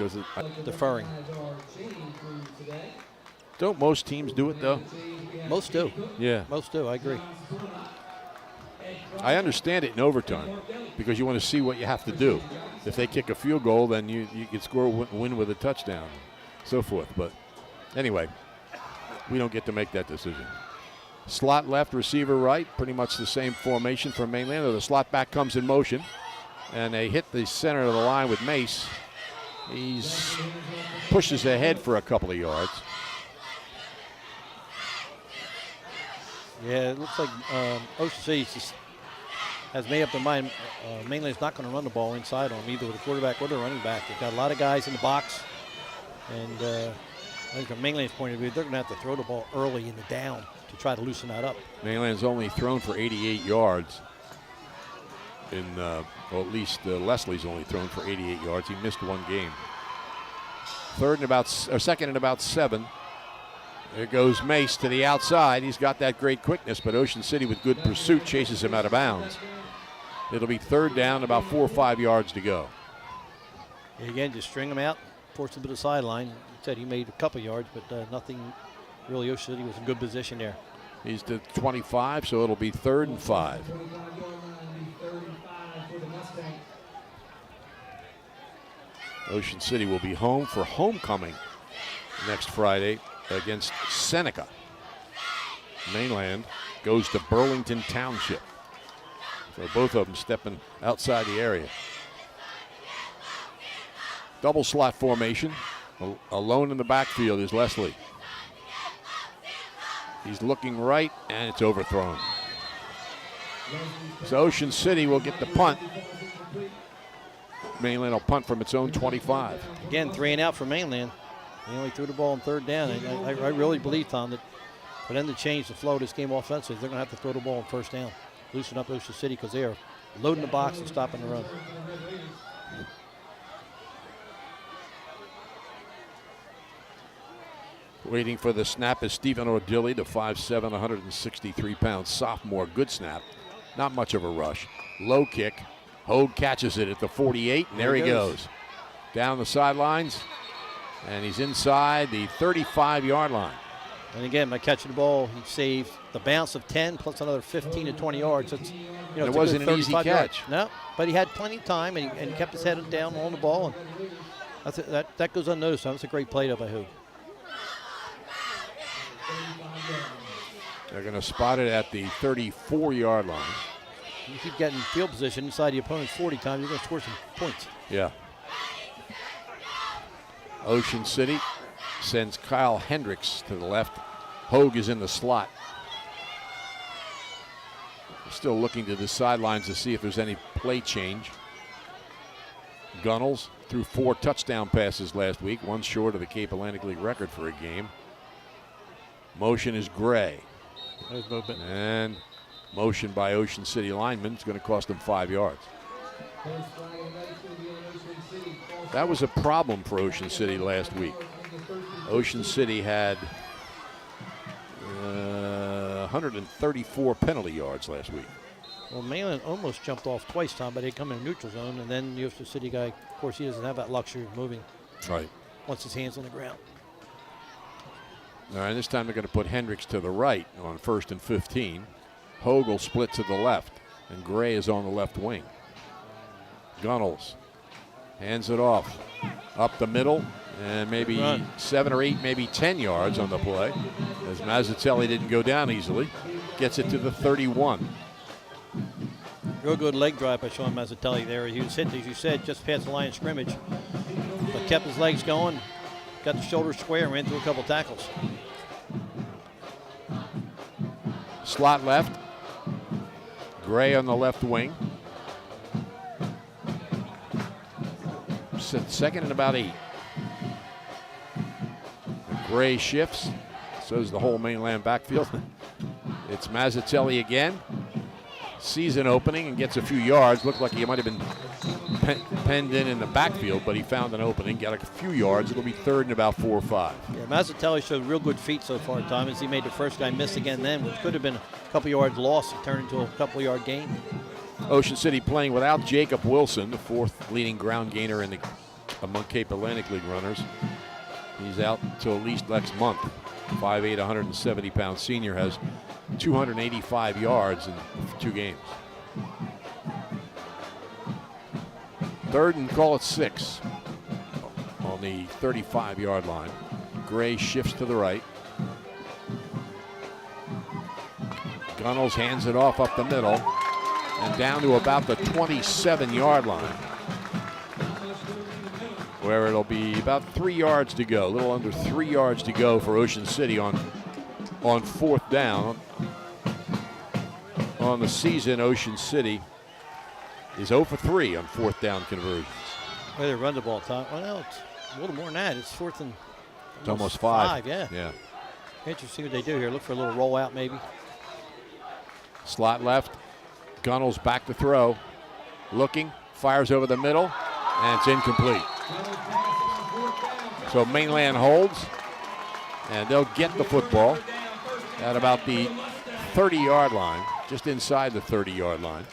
because deferring. Don't most teams do it, though? Most do. Yeah. Most do, I agree. I understand it in overtime because you want to see what you have to do. If they kick a field goal, then you can score win with a touchdown, so forth. But anyway, we don't get to make that decision. Slot left, receiver right, pretty much the same formation for Mainland. The slot back comes in motion, and they hit the center of the line with Mace. He pushes ahead for a couple of yards. Yeah, it looks like Ocean City just has made up their mind. Mainland's not going to run the ball inside on them, either with the quarterback or the running back. They've got a lot of guys in the box, and I think from Mainland's point of view, they're going to have to throw the ball early in the down to try to loosen that up. Mainland's only thrown for 88 yards. Well, at least Leslie's only thrown for 88 yards. He missed one game. Second and about 7. There goes Mace to the outside. He's got that great quickness, but Ocean City with good pursuit chases him out of bounds. It'll be third down, about 4 or 5 yards to go. And again, just string him out, force him to the sideline. He said he made a couple yards, but nothing really. Ocean City was in good position there. He's to 25, so it'll be 3rd and 5. Ocean City will be home for homecoming next Friday against Seneca. Mainland goes to Burlington Township. So both of them stepping outside the area. Double slot formation. Alone in the backfield is Leslie. He's looking right, and it's overthrown. So Ocean City will get the punt. Mainland will punt from its own 25. Again, 3 and out for Mainland. They only threw the ball on 3rd down. I really believe, Tom, that for them to change the flow of this game offensively, they're going to have to throw the ball on 1st down. Loosen up Ocean City because they are loading the box and stopping the run. Waiting for the snap is Stephen Ordilli, the 5'7", 163-pound sophomore. Good snap. Not much of a rush. Low kick. Hogue catches it at the 48, and there he goes. Down the sidelines, and he's inside the 35-yard line. And again, by catching the ball, he saved the bounce of 10 plus another 15 to 20 yards. It's, it wasn't an easy catch. Yards. No, but he had plenty of time, and he kept his head down on the ball. And that goes unnoticed. That's a great play by Hogue. They're going to spot it at the 34-yard line. You keep getting field position inside the opponent's 40 times, you're going to score some points. Yeah. Ocean City sends Kyle Hendricks to the left. Hogue is in the slot. Still looking to the sidelines to see if there's any play change. Gunnels threw 4 touchdown passes last week, one short of the Cape Atlantic League record for a game. Motion is Gray. There's movement. And motion by Ocean City lineman. It's going to cost them 5 yards. That was a problem for Ocean City last week. Ocean City had 134 penalty yards last week. Well, Mainland almost jumped off twice, Tom, but they come in a neutral zone, and then the Ocean City guy, of course, he doesn't have that luxury of moving. Right. Once his hand's on the ground. All right, this time they're going to put Hendricks to the right on 1st and 15. Hogue will split to the left, and Gray is on the left wing. Gunnels hands it off up the middle, and maybe 7 or 8, maybe 10 yards on the play, as Mazzatelli didn't go down easily. Gets it to the 31. Real good leg drive by Sean Mazzatelli there. He was hit, as you said, just past the line of scrimmage, but kept his legs going, got the shoulder square, ran through a couple tackles. Slot left. Gray on the left wing. Second and about 8. Gray shifts. So does the whole Mainland backfield. It's Mazzatelli again. Sees an opening and gets a few yards. Looked like he might have been penned in the backfield, but he found an opening, got a few yards. It'll be 3rd and about 4 or 5. Yeah, Mazzatelli showed real good feet so far, Tom, as he made the first guy miss again then, which could have been a couple yards loss and turned into a couple yard gain. Ocean City playing without Jacob Wilson, the 4th leading ground gainer in the among Cape Atlantic League runners. He's out until at least next month. 5'8", 170-pound senior has 285 yards in 2 games. Third and call it 6 on the 35-yard line. Gray shifts to the right. Gunnels hands it off up the middle and down to about the 27-yard line, where it'll be about 3 yards to go, a little under 3 yards to go for Ocean City on 4th down. On the season, Ocean City is 0 for 3 on 4th down conversions. Well, they run the ball, Tom. Well, no, it's a little more than that. It's 4th and it's almost 5. Yeah. Interesting what they do here. Look for a little rollout, maybe. Slot left. Gunnels back to throw. Looking, fires over the middle, and it's incomplete. So Mainland holds, and they'll get the football at about the 30-yard line, just inside the 30-yard line,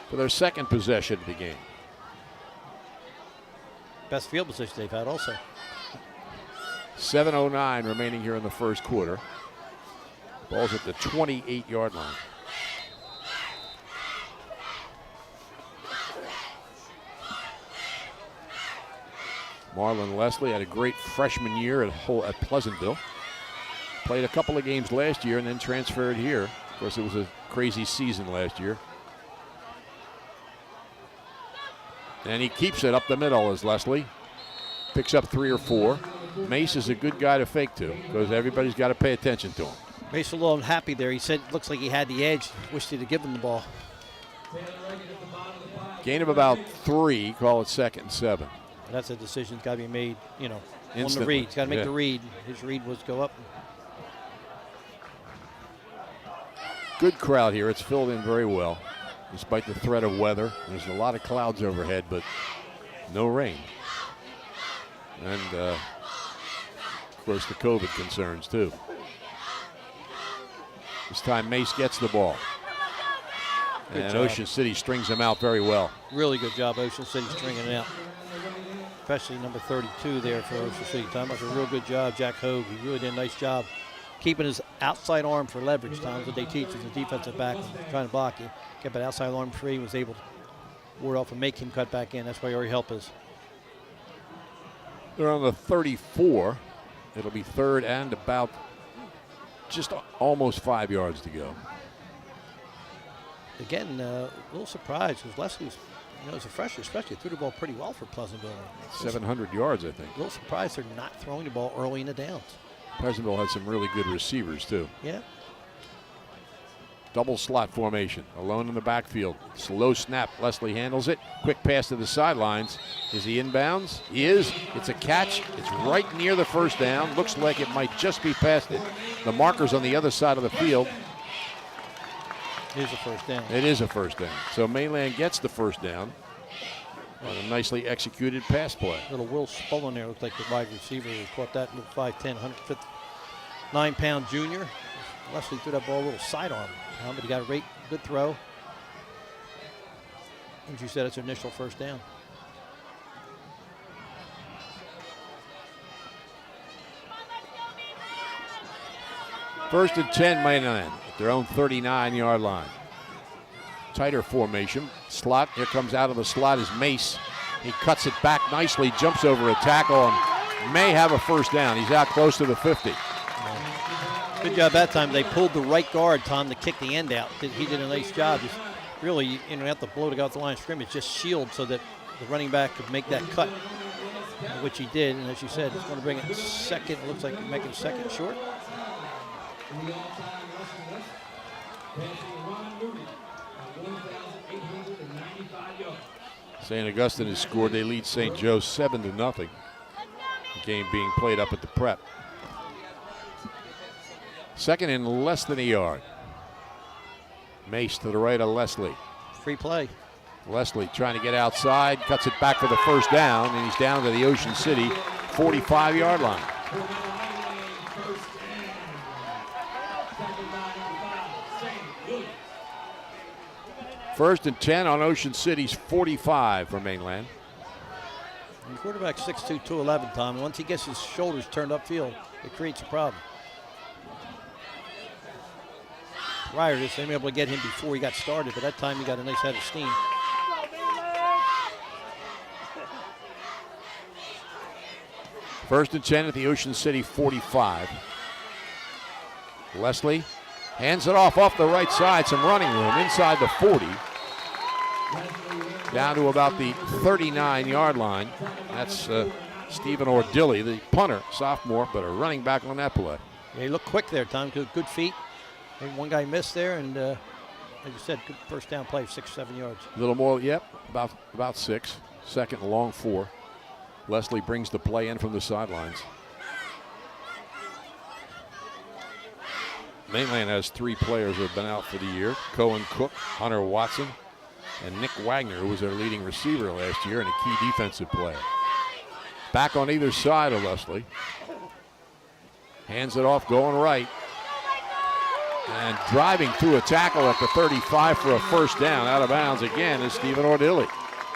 for their second possession of the game. Best field position they've had also. 7:09 remaining here in the first quarter. Ball's at the 28-yard line. Marlon Leslie had a great freshman year at Pleasantville. Played a couple of games last year and then transferred here. Of course, it was a crazy season last year. And he keeps it up the middle as Leslie picks up 3 or 4. Mace is a good guy to fake to because everybody's got to pay attention to him. Mace a little unhappy there. He said it looks like he had the edge. Wished he'd have given the ball. Gain of about 3, call it 2nd and 7. That's a decision that's got to be made, you know, Instantly. on the read. He's got to make the read. His read was go up. Good crowd here. It's filled in very well, despite the threat of weather. There's a lot of clouds overhead, but no rain. And, of course, the COVID concerns, too. This time Mace gets the ball. Good and job. Ocean City strings him out very well. Really good job, Ocean City, stringing it out. Especially number 32 there for Ocean City. Tom does a real good job. Jack Hogue, he really did a nice job keeping his outside arm for leverage. Tom, what they teach as a defensive back, trying to block you. Kept that outside arm free, was able to ward off and make him cut back in. That's where your help is. They're on the 34. It'll be 3rd and about just almost 5 yards to go. Again, a little surprised because Leslie's, you know, as a freshman, especially threw the ball pretty well for Pleasantville. 700 yards, I think. A little surprised they're not throwing the ball early in the downs. Pleasantville had some really good receivers, too. Yeah. Double slot formation, alone in the backfield. Slow snap, Leslie handles it. Quick pass to the sidelines. Is he inbounds? He is. It's a catch. It's right near the first down. Looks like it might just be past it. The marker's on the other side of the field. It is a first down. It is a first down. So Mainland gets the first down on a nicely executed pass play. Little Will Spullen there looked like the wide receiver who caught that little 5'10", 159-pound junior. Leslie threw that ball a little sidearm, but he got a great, good throw. As you said, it's an initial first down. First and 10, Mainland at their own 39-yard line. Tighter formation. Slot, here comes out of the slot is Mace. He cuts it back nicely, jumps over a tackle, and may have a first down. He's out close to the 50. Good job that time. They pulled the right guard, Tom, to kick the end out. He did a nice job. Just really, you don't have to blow to go out the line of scrimmage, just shield so that the running back could make that cut, which he did. And as you said, it's going to bring it second. It looks like he's making second short. St. Augustine has scored. They lead St. Joe 7-0. The game being played up at the prep. Second and less than a yard. Mace to the right of Leslie. Free play. Leslie trying to get outside, cuts it back for the first down, and he's down to the Ocean City 45-yard line. First and 10 on Ocean City's 45 for Mainland. The quarterback's 6'2", 211, Tom. Once he gets his shoulders turned upfield, it creates a problem. Prior to this, they were able to get him before he got started, but that time he got a nice head of steam. First and 10 at the Ocean City 45. Leslie hands it off the right side. Some running room inside the 40. Down to about the 39-yard line. That's Stephen Ordilli, the punter, sophomore, but a running back on that play. Yeah, he looked quick there, Tom. Good feet. Maybe one guy missed there, and like you said, good first down play, 6 or 7 yards. A little more, yep, about 6. Second and long 4. Leslie brings the play in from the sidelines. Mainland has 3 players who have been out for the year. Cohen Cook, Hunter Watson, and Nick Wagner, who was their leading receiver last year and a key defensive player. Back on either side of Leslie. Hands it off, going right. And driving through a tackle at the 35 for a first down. Out of bounds again is Stephen Ordilli.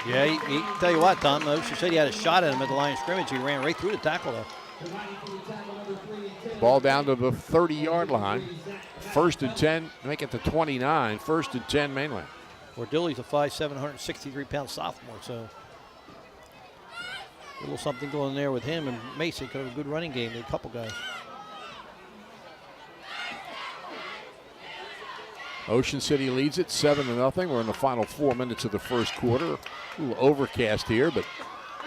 Yeah, he tell you what, Tom, Ocean City had a shot at him at the line of scrimmage. He ran right through the tackle, though. Ball down to the 30-yard line. First and 10, make it to 29. First and 10, Mainland. Ordilli's a 5'7", 163-pound sophomore, so a little something going there with him. And Macy could have a good running game with a couple guys. Ocean City leads it 7-0. We're in the final 4 minutes of the first quarter. A little overcast here, but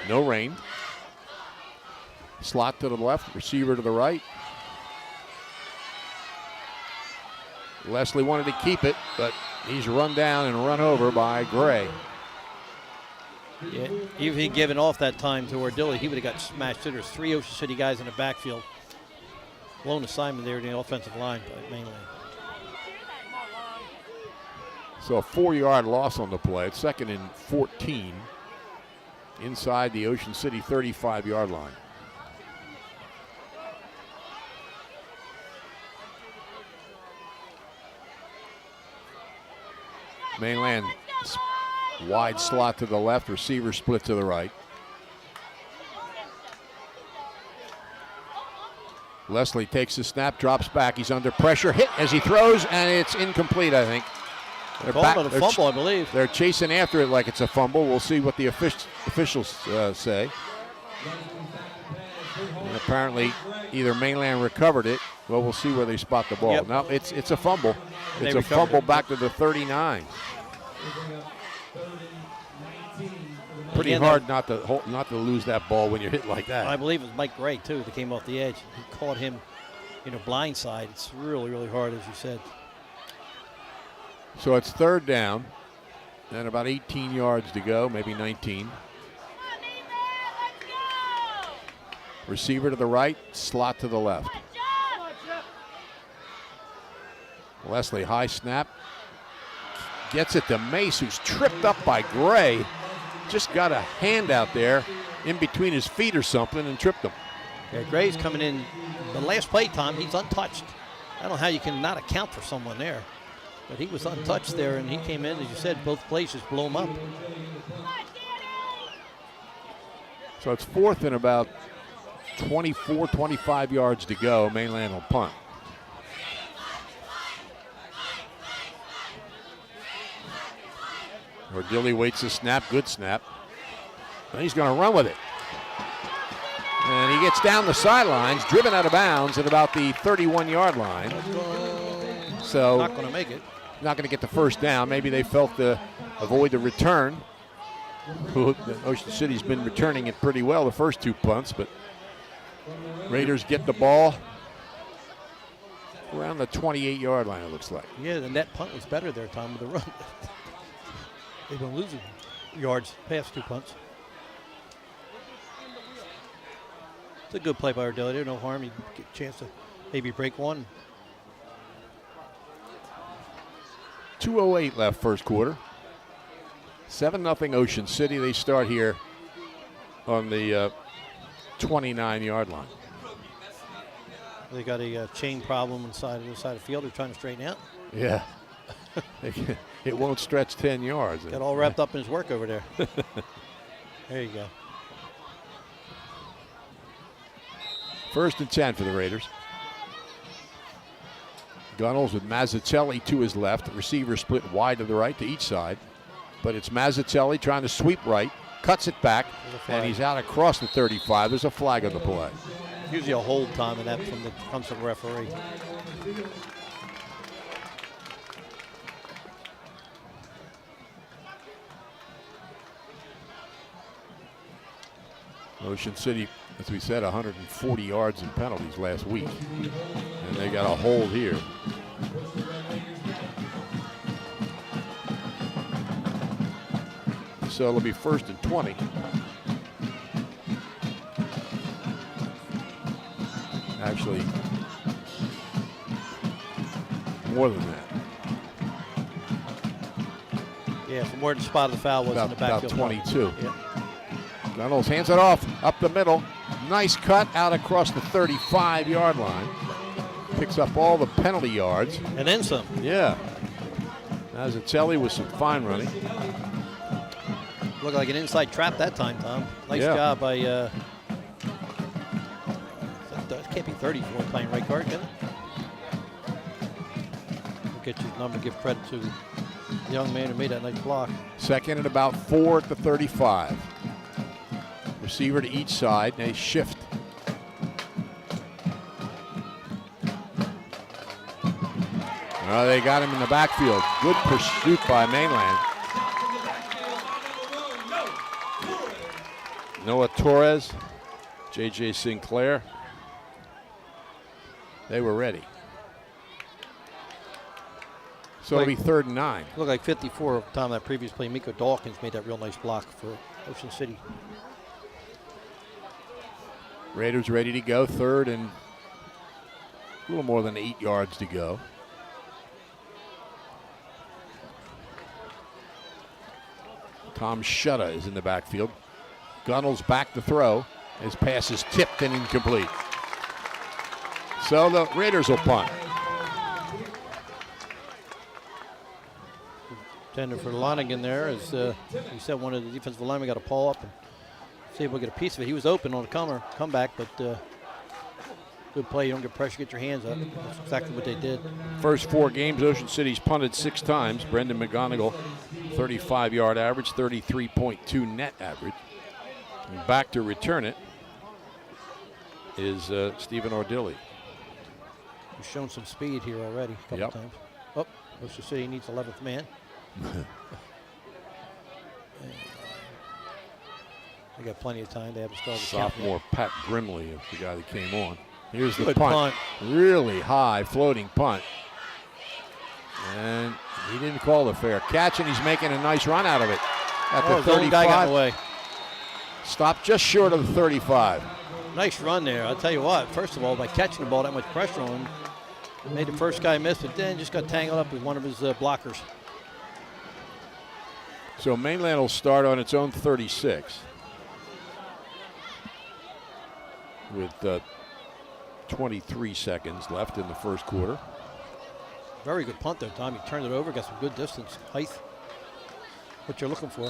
no rain. Slot to the left, receiver to the right. Leslie wanted to keep it, but he's run down and run over by Gray. Yeah, even if he'd given off that time to Ordilli, he would have got smashed. There's 3 Ocean City guys in the backfield. Lone assignment there in the offensive line by Mainland. So a 4-yard loss on the play. It's 2nd and 14 inside the Ocean City 35-yard line. Mainland wide slot to the left, receiver split to the right. Leslie takes the snap, drops back. He's under pressure, hit as he throws, and it's incomplete, I think. They're calling it a fumble, I believe. They're chasing after it like it's a fumble. We'll see what the officials say. And apparently, either Mainland recovered it. Well, we'll see where they spot the ball. Yep. No, it's a fumble. It's They a fumble it. back to the 39. Pretty Again, hard not to lose that ball when you're hit like that. I believe it was Mike Gray, too, that came off the edge. He caught him, blindside. It's really, really hard, as you said. So it's 3rd down and about 18 yards to go, maybe 19. Receiver to the right, slot to the left. Leslie, high snap. Gets it to Mace, who's tripped up by Gray. Just got a hand out there in between his feet or something and tripped him. Yeah, Gray's coming in. The last play, Tom, he's untouched. I don't know how you can not account for someone there. But he was untouched there, and he came in, as you said, both plays just blow him up. So it's 4th and about 24, 25 yards to go. Mainland will punt. Ordilli waits the snap, good snap. And he's going to run with it. And he gets down the sidelines, driven out of bounds at about the 31-yard line. So not going to make it. Not going to get the first down. Maybe they felt to avoid the return. Ocean City's been returning it pretty well the first 2 punts, but Raiders get the ball around the 28-yard line, it looks like. Yeah, the net punt was better there, Tom, with the run. They've been losing yards past 2 punts. It's a good play by Ordilli. There's no harm. You get a chance to maybe break one. 2:08 left first quarter. 7-0 Ocean City. They start here on the 29-yard line. They got a chain problem inside of the side of the field. They're trying to straighten out. Yeah. It won't stretch 10 yards. Got all wrapped up in his work over there. There you go. First and 10 for the Raiders. Gunnels with Mazzucchelli to his left. The receiver split wide to the right to each side. But it's Mazzucchelli trying to sweep right, cuts it back, and he's out across the 35. There's a flag on the play. Usually a hold time, and that comes from the referee. Ocean City, as we said, 140 yards in penalties last week. And they got a hold here. So it'll be first and 20. Actually, more than that. Yeah, from where the spot of the foul was in the backfield. About 22. Yeah. Gunnels hands it off up the middle. Nice cut out across the 35-yard line. Picks up all the penalty yards. And then some. Yeah. Mazzucchelli with some fine running. Looked like an inside trap that time, Tom. Nice job by, that can't be 34 playing right guard, can it? We'll get your number, give credit to the young man who made that nice block. Second and about 4 at the 35. Receiver to each side, and they shift. They got him in the backfield. Good pursuit by Mainland. Noah Torres, J.J. Sinclair. They were ready. So it'll be third and 9. Looked like 54 time that previous play. Miko Dawkins made that real nice block for Ocean City. Raiders ready to go. Third and a little more than 8 yards to go. Tom Shutta is in the backfield. Gunnels back to throw. His pass is tipped and incomplete. So the Raiders will punt. Tender for Lonigan there, as he said, one of the defensive linemen got to pull up and see if we'll get a piece of it. He was open on the comeback, but good play. You don't get pressure, get your hands up. That's exactly what they did. First 4 games, Ocean City's punted 6 times. Brendan McGonigal, 35-yard average, 33.2 net average. And back to return it is Stephen Ordilli. He's shown some speed here already a couple times. Oh, Ocean City needs 11th man. They got plenty of time. They haven't started. Sophomore Pat Grimley is the guy that came on. Here's the Good punt. Really high floating punt. And he didn't call the fair catch, and he's making a nice run out of it. At the 35. Guy got away. Stopped just short of the 35. Nice run there. I'll tell you what, first of all, by catching the ball, that much pressure on him, made the first guy miss, but then just got tangled up with one of his blockers. So Mainland will start on its own 36 with 23 seconds left in the first quarter. Very good punt there, Tom. He turned it over, got some good distance, height, what you're looking for.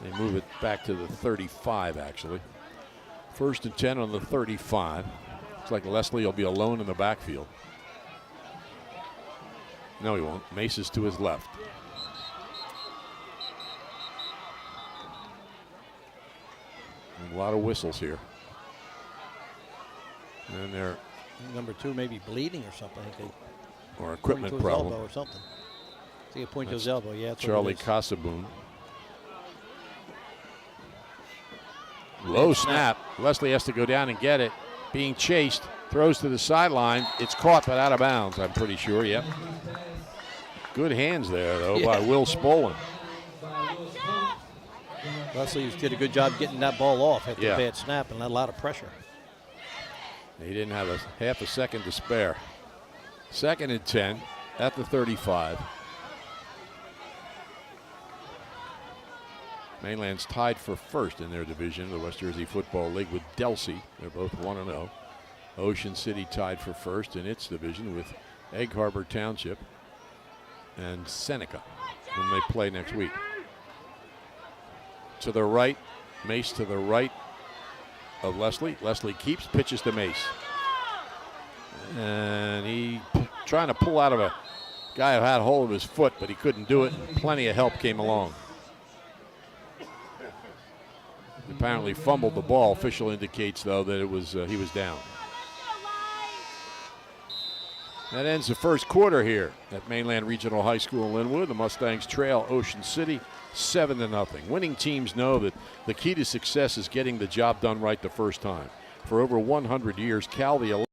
They move it back to the 35, actually. First and 10 on the 35. Looks like Leslie will be alone in the backfield. No, he won't. Mace is to his left. And a lot of whistles here. And they're number 2 maybe bleeding or something. I think or equipment to his problem elbow or something. I think he pointed to his elbow. Yeah, that's Charlie what it is. Casaboon. Low snap. Leslie has to go down and get it. Being chased. Throws to the sideline. It's caught but out of bounds, I'm pretty sure. Yep. Good hands there, though, by Will Spolin. Leslie did a good job getting that ball off after a bad snap and a lot of pressure. He didn't have a half a second to spare. Second and 10 at the 35. Mainland's tied for first in their division, the West Jersey Football League, with Delsey. They're both 1-0. Ocean City tied for first in its division with Egg Harbor Township and Seneca, whom they play next week. To the right, Mace to the right, of Leslie. Leslie keeps, pitches to Mace. And he trying to pull out of a guy who had hold of his foot, but he couldn't do it. Plenty of help came along. Apparently fumbled the ball. Official indicates, though, that it was he was down. That ends the first quarter here at Mainland Regional High School in Linwood. The Mustangs trail Ocean City 7-0. Winning teams know that the key to success is getting the job done right the first time. For over 100 years, Cal, the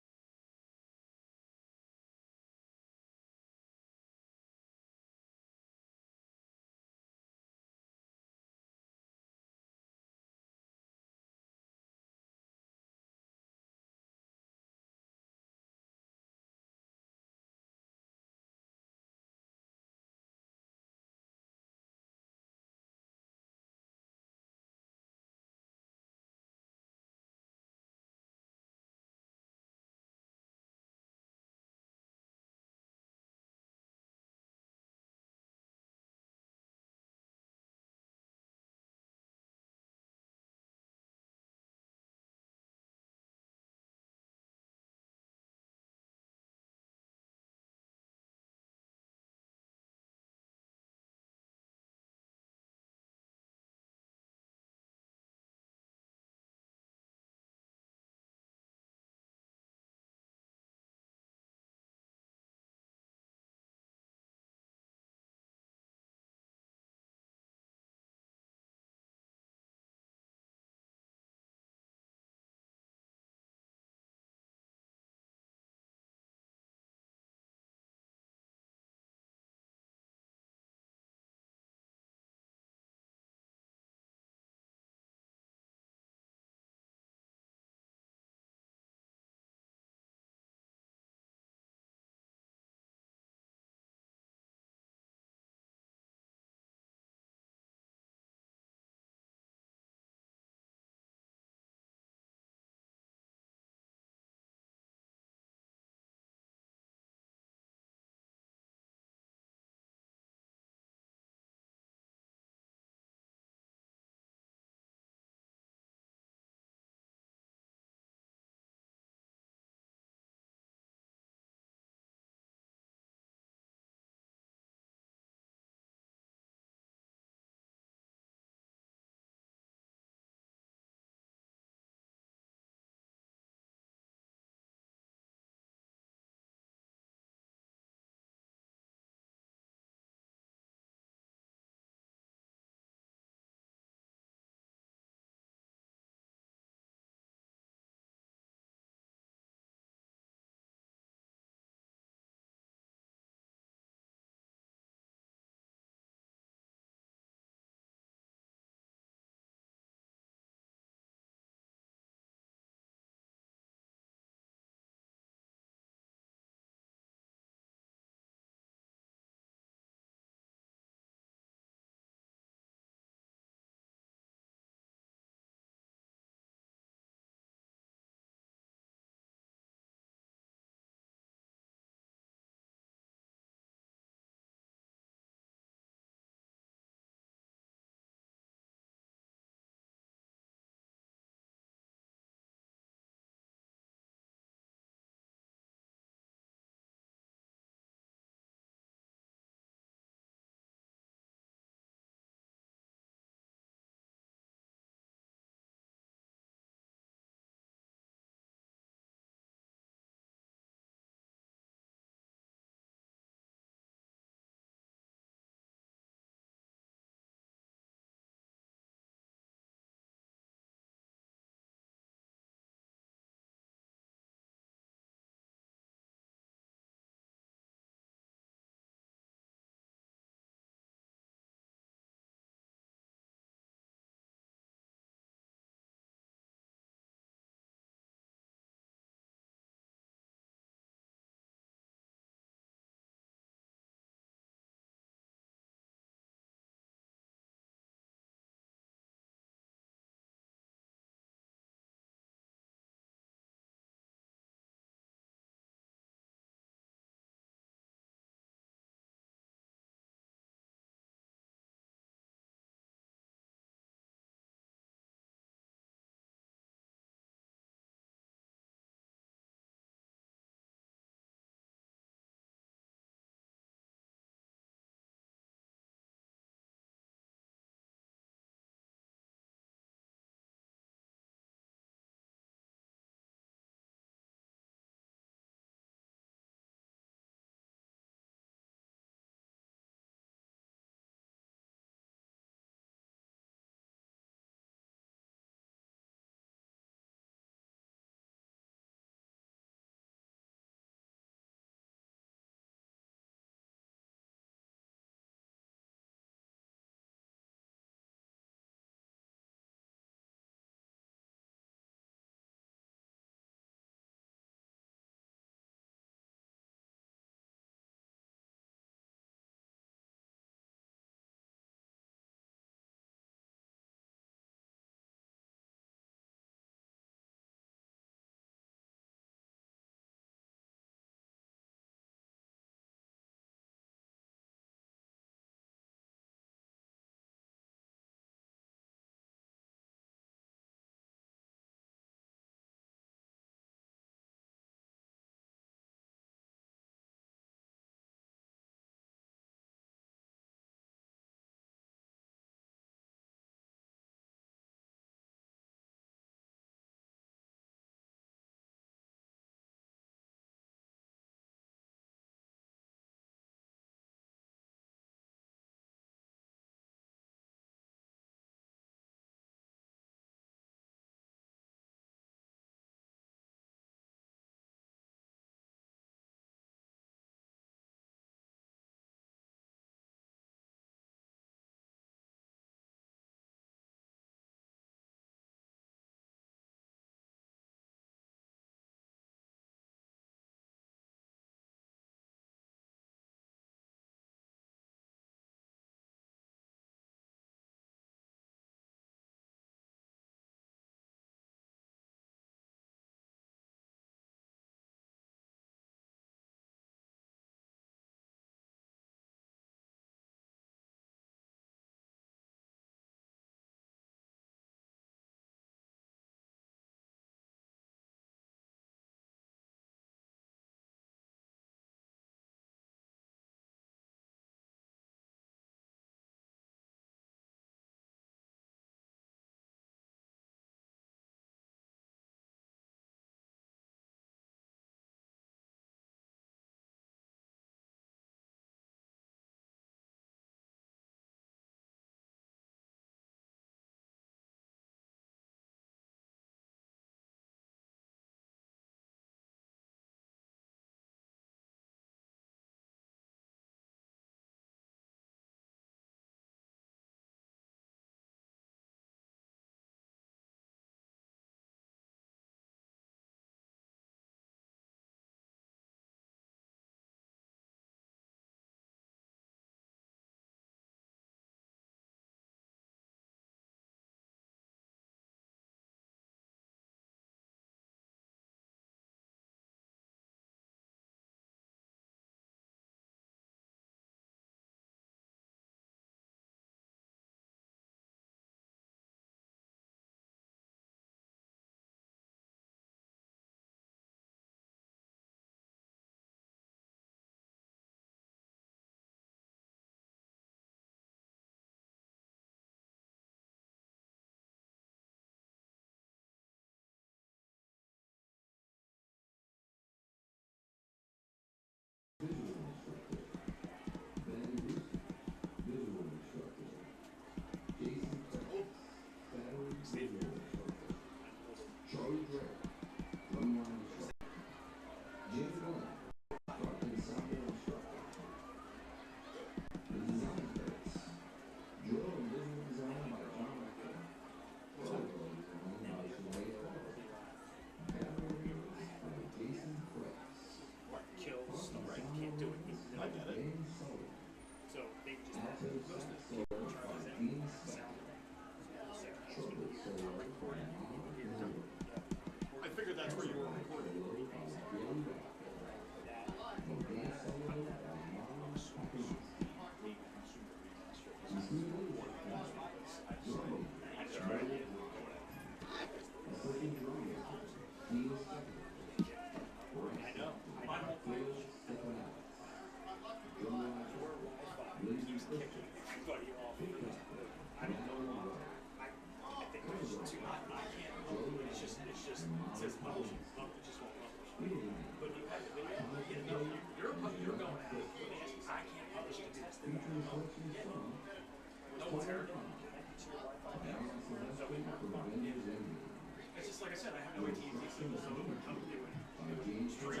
It's just like I said, I have no AT&T signal, so it would come. It would stream.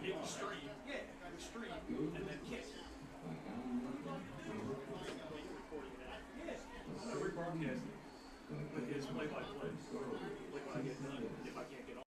It would stream. Yeah, it would stream and then kick. Yeah, I'm rebroadcasting with his play-by-play. Like when I get done, if I can't get on.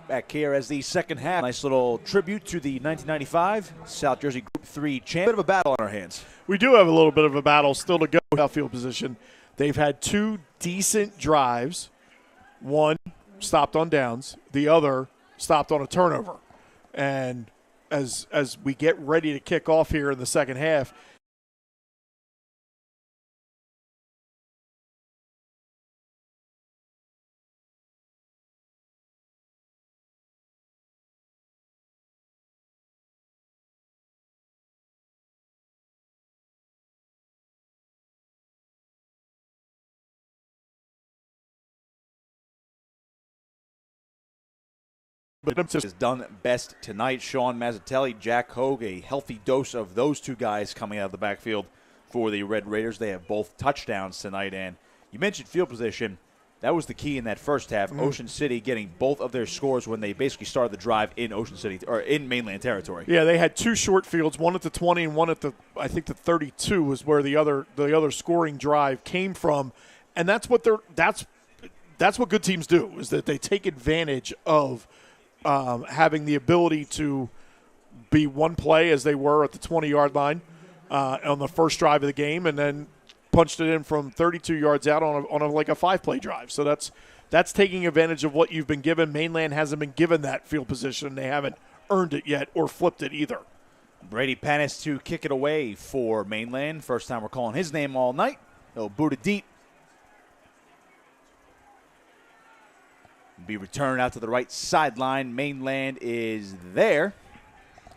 back here as the second half. Nice little tribute to the 1995 South Jersey Group 3 champ. Bit of a battle on our hands. We do have a little bit of a battle still to go with outfield position. They've had two decent drives. One stopped on downs. The other stopped on a turnover. And as we get ready to kick off here in the second half, Is done best tonight. Sean Mazzatelli, Jack Hogue, a healthy dose of those two guys coming out of the backfield for the Red Raiders. They have both touchdowns tonight. And you mentioned field position. That was the key in that first half. Ocean City getting both of their scores when they basically started the drive in Ocean City or in mainland territory. Yeah, they had two short fields, one at the 20 and one at the 32 was where the other scoring drive came from. And that's what good teams do, is that they take advantage of having the ability to be one play as they were at the 20-yard line on the first drive of the game, and then punched it in from 32 yards out on a 5-play drive. So that's taking advantage of what you've been given. Mainland hasn't been given that field position. They haven't earned it yet or flipped it either. Brady Panis to kick it away for Mainland. First time we're calling his name all night. He'll boot it deep. Be returned out to the right sideline. Mainland is there.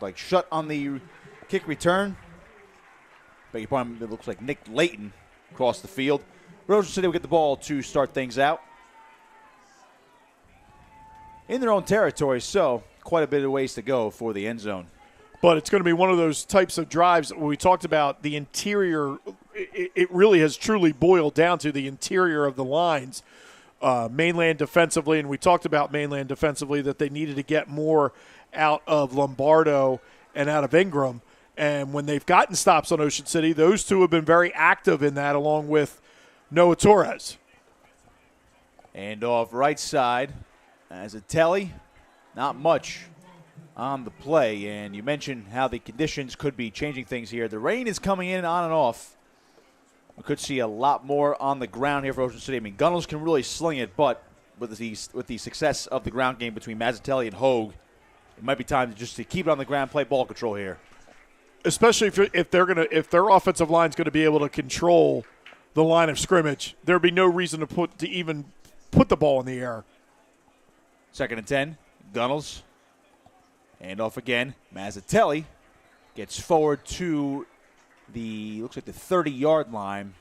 Like shut on the kick return. Beg your pardon, it looks like Nick Layton across the field. Ocean City will get the ball to start things out. In their own territory, so quite a bit of ways to go for the end zone. But it's going to be one of those types of drives where we talked about the interior. It really has truly boiled down to the interior of the lines. Mainland defensively, and we talked about Mainland defensively, that they needed to get more out of Lombardo and out of Ingram. And when they've gotten stops on Ocean City, those two have been very active in that, along with Noah Torres. And off right side, Mazzatelli, not much on the play. And you mentioned how the conditions could be changing things here. The rain is coming in on and off. We could see a lot more on the ground here for Ocean City. I mean, Gunnels can really sling it, but with the success of the ground game between Mazzatelli and Hogue, it might be time to keep it on the ground, play ball control here. Especially if their offensive line is going to be able to control the line of scrimmage, there'd be no reason to even put the ball in the air. 2nd and 10, Gunnels, and off again. Mazzatelli gets forward to looks like the 30-yard line.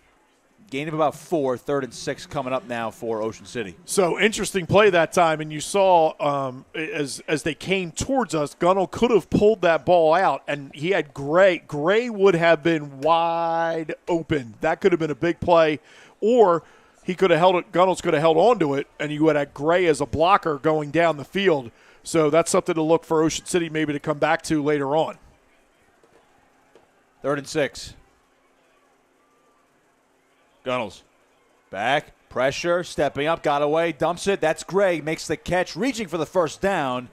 Gain of about 4, 3rd and 6 coming up now for Ocean City. So interesting play that time, and you saw as they came towards us, Gunnell could have pulled that ball out, and he had Gray. Gray would have been wide open. That could have been a big play, or he could have held it. Gunnels could have held on to it, and you would have Gray as a blocker going down the field. So that's something to look for Ocean City maybe to come back to later on. 3rd and 6. Gunnels back, pressure, stepping up, got away, dumps it. That's Gray, makes the catch, reaching for the first down.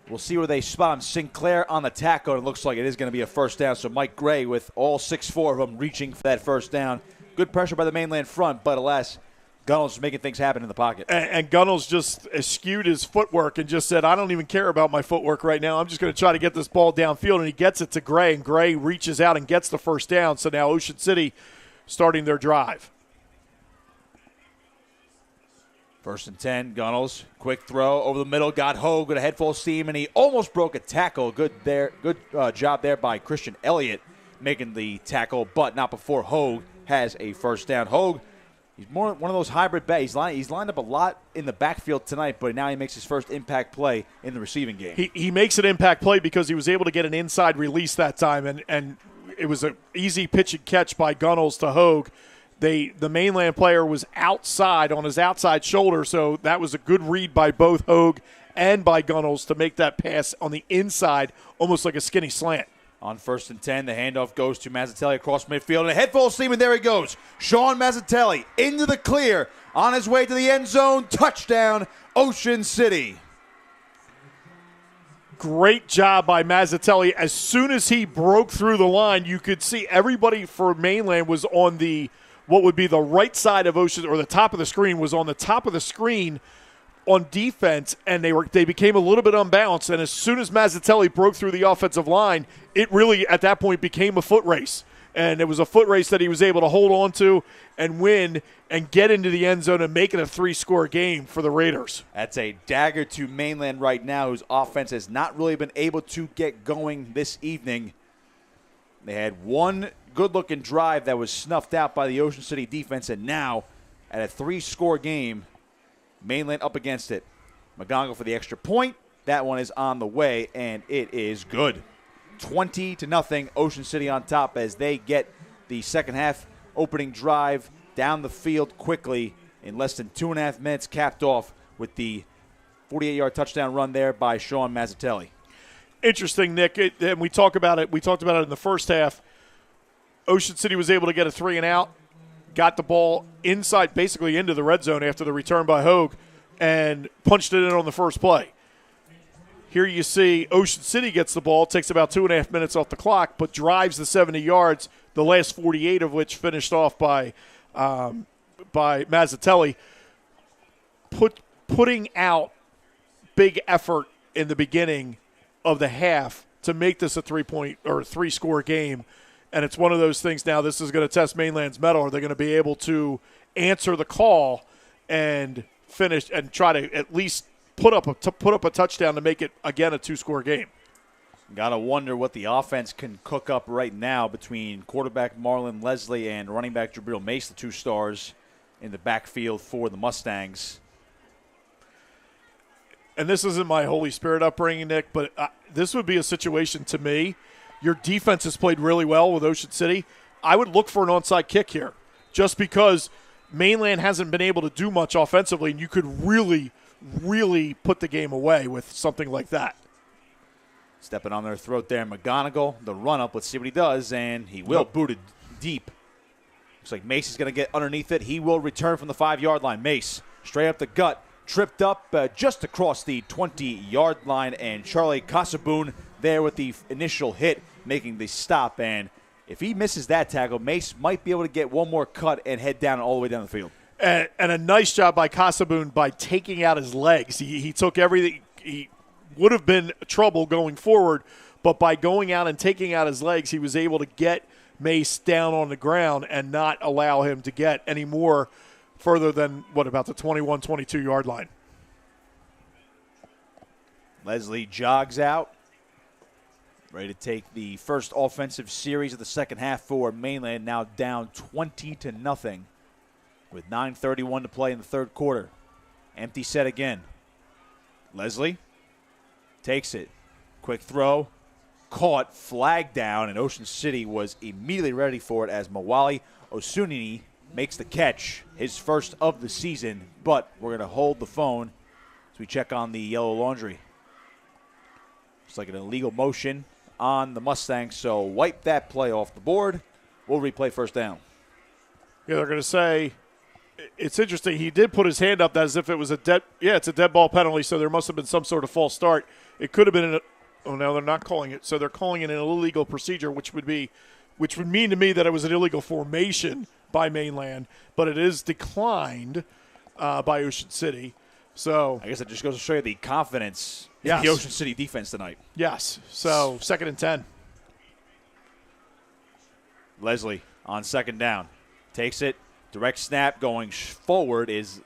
We'll see where they spot him. Sinclair on the tackle. It looks like it is going to be a first down. So Mike Gray with all 6'4" of them reaching for that first down. Good pressure by the Mainland front, but alas, Gunnels making things happen in the pocket. And Gunnels just eschewed his footwork and just said, I don't even care about my footwork right now. I'm just going to try to get this ball downfield. And he gets it to Gray, and Gray reaches out and gets the first down. So now Ocean City starting their drive. 1st and 10, Gunnels, quick throw over the middle, got Hogue with a head full of steam, and he almost broke a tackle. Good job there by Christian Elliott making the tackle, but not before Hogue has a first down. Hogue, he's more one of those hybrid backs. He's lined up a lot in the backfield tonight, but now he makes his first impact play in the receiving game. He makes an impact play because he was able to get an inside release that time, and it was an easy pitch and catch by Gunnels to Hogue. The Mainland player was outside on his outside shoulder, so that was a good read by both Hogue and by Gunnels to make that pass on the inside, almost like a skinny slant. On 1st and 10, the handoff goes to Mazzatelli across midfield, and a head full of steam, and there he goes. Sean Mazzatelli into the clear, on his way to the end zone, touchdown, Ocean City. Great job by Mazzatelli. As soon as he broke through the line, you could see everybody for Mainland was on the what would be the right side of Ocean, or the top of the screen was on the top of the screen on defense, and they became a little bit unbalanced. And as soon as Mazzatelli broke through the offensive line, it really at that point became a foot race. And it was a foot race that he was able to hold on to and win and get into the end zone and make it a 3-score game for the Raiders. That's a dagger to Mainland right now, whose offense has not really been able to get going this evening. They had one good-looking drive that was snuffed out by the Ocean City defense, and now at a 3-score game, Mainland up against it. McGonigal for the extra point. That one is on the way, and it is good. 20-0, Ocean City on top as they get the second half opening drive down the field quickly in less than 2.5 minutes, capped off with the 48-yard touchdown run there by Sean Mazzatelli. Interesting, Nick. And we talked about it in the first half. Ocean City was able to get a 3-and-out, got the ball inside, basically into the red zone after the return by Hogue, and punched it in on the first play. Here you see Ocean City gets the ball, takes about 2.5 minutes off the clock, but drives the 70 yards, the last 48 of which finished off by Mazzatelli, putting out big effort in the beginning of the half to make this a 3-score game. And it's one of those things now, this is going to test Mainland's mettle. Are they going to be able to answer the call and finish and try to at least put up a touchdown to make it, again, a 2-score game? Got to wonder what the offense can cook up right now between quarterback Marlon Leslie and running back Jabril Mace, the 2 stars in the backfield for the Mustangs. And this isn't my Holy Spirit upbringing, Nick, but this would be a situation to me. Your defense has played really well with Ocean City. I would look for an onside kick here just because Mainland hasn't been able to do much offensively, and you could really put the game away with something like that. Stepping on their throat there, McGonigal, the run-up. Let's see what he does, and he will boot it deep. Looks like Mace is going to get underneath it. He will return from the 5-yard line. Mace, straight up the gut, tripped up just across the 20-yard line, and Charlie Casaboon there with the initial hit, making the stop. And if he misses that tackle, Mace might be able to get one more cut and head down all the way down the field. And a nice job by Casaboon by taking out his legs. He took everything. He would have been trouble going forward, but by going out and taking out his legs, he was able to get Mace down on the ground and not allow him to get any more further than, about the 21, 22-yard line. Leslie jogs out, ready to take the first offensive series of the second half for Mainland, now down 20-0 with 9:31 to play in the third quarter. Empty set again. Leslie takes it. Quick throw. Caught, flag down, and Ocean City was immediately ready for it as Mawali Osunini makes the catch, his first of the season, but we're going to hold the phone as we check on the yellow laundry. It's like an illegal motion on the Mustangs, so wipe that play off the board. We'll replay first down. Yeah, they're going to say, it's interesting, he did put his hand up as if it was it's a dead ball penalty, so there must have been some sort of false start. It could have been no, they're not calling it. So they're calling it an illegal procedure, which would mean to me that it was an illegal formation by Mainland, but it is declined by Ocean City. So I guess it just goes to show you the confidence in Yes. the Ocean City defense tonight. Yes. So 2nd and 10. Leslie on second down. Takes it. Direct snap going forward is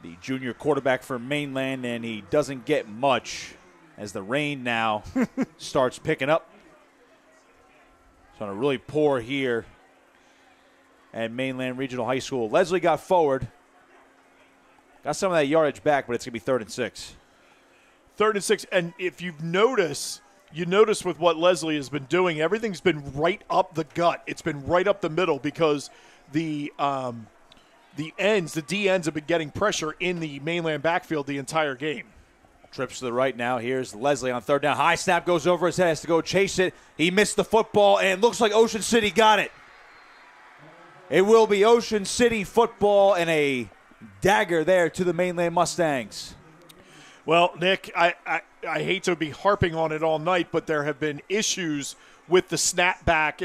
the junior quarterback for Mainland, and he doesn't get much as the rain now starts picking up. It's going to really pour here at Mainland Regional High School. Leslie got forward. Got some of that yardage back, but it's going to be 3rd and 6. 3rd and 6. And if you notice with what Leslie has been doing, everything's been right up the gut. It's been right up the middle because the D ends have been getting pressure in the Mainland backfield the entire game. Trips to the right now. Here's Leslie on 3rd down. High snap goes over his head. Has to go chase it. He missed the football, and it looks like Ocean City got it. It will be Ocean City football and a dagger there to the Mainland Mustangs. Well, Nick, I hate to be harping on it all night, but there have been issues with the snapback.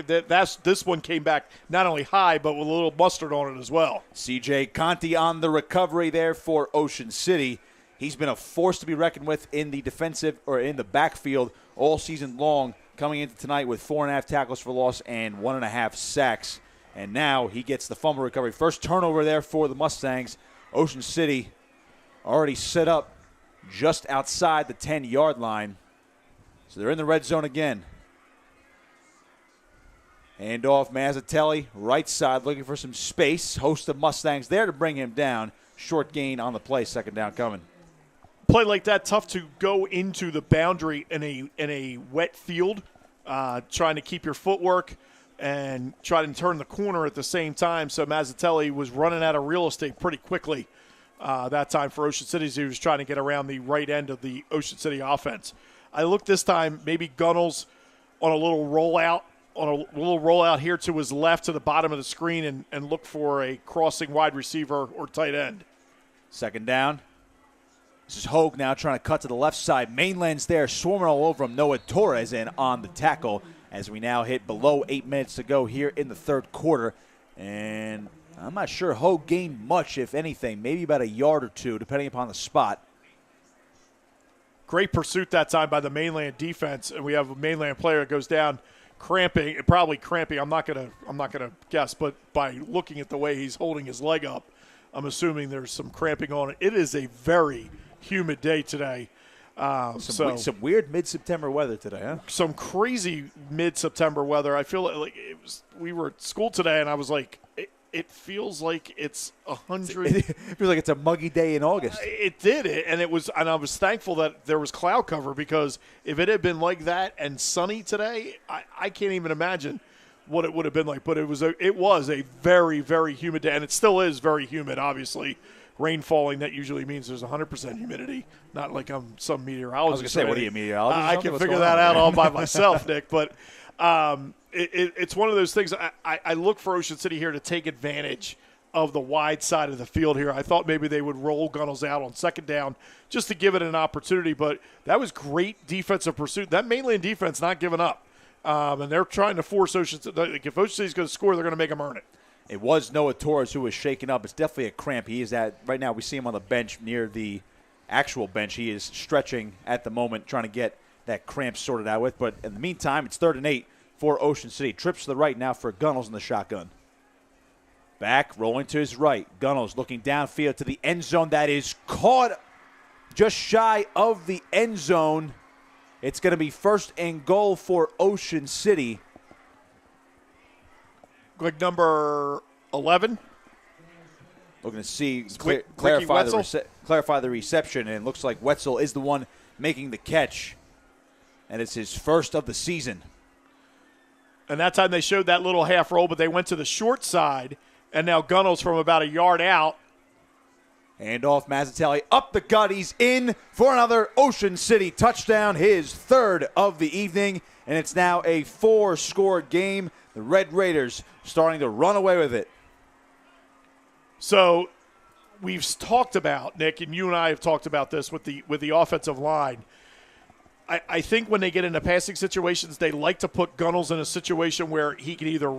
This one came back not only high, but with a little mustard on it as well. CJ Conti on the recovery there for Ocean City. He's been a force to be reckoned with in the defensive or in the backfield all season long, coming into tonight with 4.5 tackles for loss and 1.5 sacks. And now he gets the fumble recovery. First turnover there for the Mustangs. Ocean City already set up just outside the 10-yard line. So they're in the red zone again. Hand off Mazzatelli, right side, looking for some space. Host of Mustangs there to bring him down. Short gain on the play, second down coming. Play like that, tough to go into the boundary in a wet field, trying to keep your footwork and try to turn the corner at the same time. So Mazzatelli was running out of real estate pretty quickly that time for Ocean City. He was trying to get around the right end of the Ocean City offense. I look this time, maybe Gunnels on a little rollout here to his left to the bottom of the screen and look for a crossing wide receiver or tight end. Second down. This is Hogue now trying to cut to the left side. Mainland's there, swarming all over him. Noah Torres in on the tackle as we now hit below 8 minutes to go here in the third quarter. And I'm not sure Hogue gained much, if anything, maybe about a yard or two, depending upon the spot. Great pursuit that time by the Mainland defense, and we have a Mainland player that goes down cramping, probably cramping. I'm not gonna guess, but by looking at the way he's holding his leg up, I'm assuming there's some cramping on it. It is a very humid day today. Some weird mid-September weather today, huh? Some crazy mid-September weather. I feel like we were at school today, and I was like, it feels like it's 100. It feels like it's a muggy day in August. It did, and I was thankful that there was cloud cover, because if it had been like that and sunny today, I can't even imagine what it would have been like. But it was a very, very humid day, and it still is very humid. Obviously, rain falling, that usually means there's 100% humidity. Not like I'm some meteorologist. I was going to say, what are you, meteorologist? I can figure that out all by myself, Nick. But it's one of those things. I look for Ocean City here to take advantage of the wide side of the field here. I thought maybe they would roll Gunnels out on second down just to give it an opportunity, but that was great defensive pursuit. That Mainland defense not giving up, and they're trying to force Ocean City. Like, if Ocean City's going to score, they're going to make them earn it. It was Noah Torres who was shaken up. It's definitely a cramp. He is right now. We see him on the bench near the actual bench. He is stretching at the moment, trying to get that cramp sorted out with. But in the meantime, it's 3rd and 8 for Ocean City. Trips to the right now for Gunnels in the shotgun. Back, rolling to his right. Gunnels looking downfield to the end zone. That is caught just shy of the end zone. It's going to be 1st and goal for Ocean City. Like number 11. Looking to see, clarify the reception, and it looks like Wetzel is the one making the catch. And it's his first of the season. And that time they showed that little half roll, but they went to the short side, and now Gunnels from about a yard out. Hand off Mazzatelli up the gut. He's in for another Ocean City touchdown, his 3rd of the evening, and it's now a 4-score game. The Red Raiders starting to run away with it. So we've talked about, Nick, and you and I have talked about this with the offensive line. I think when they get into passing situations, they like to put Gunnels in a situation where he can either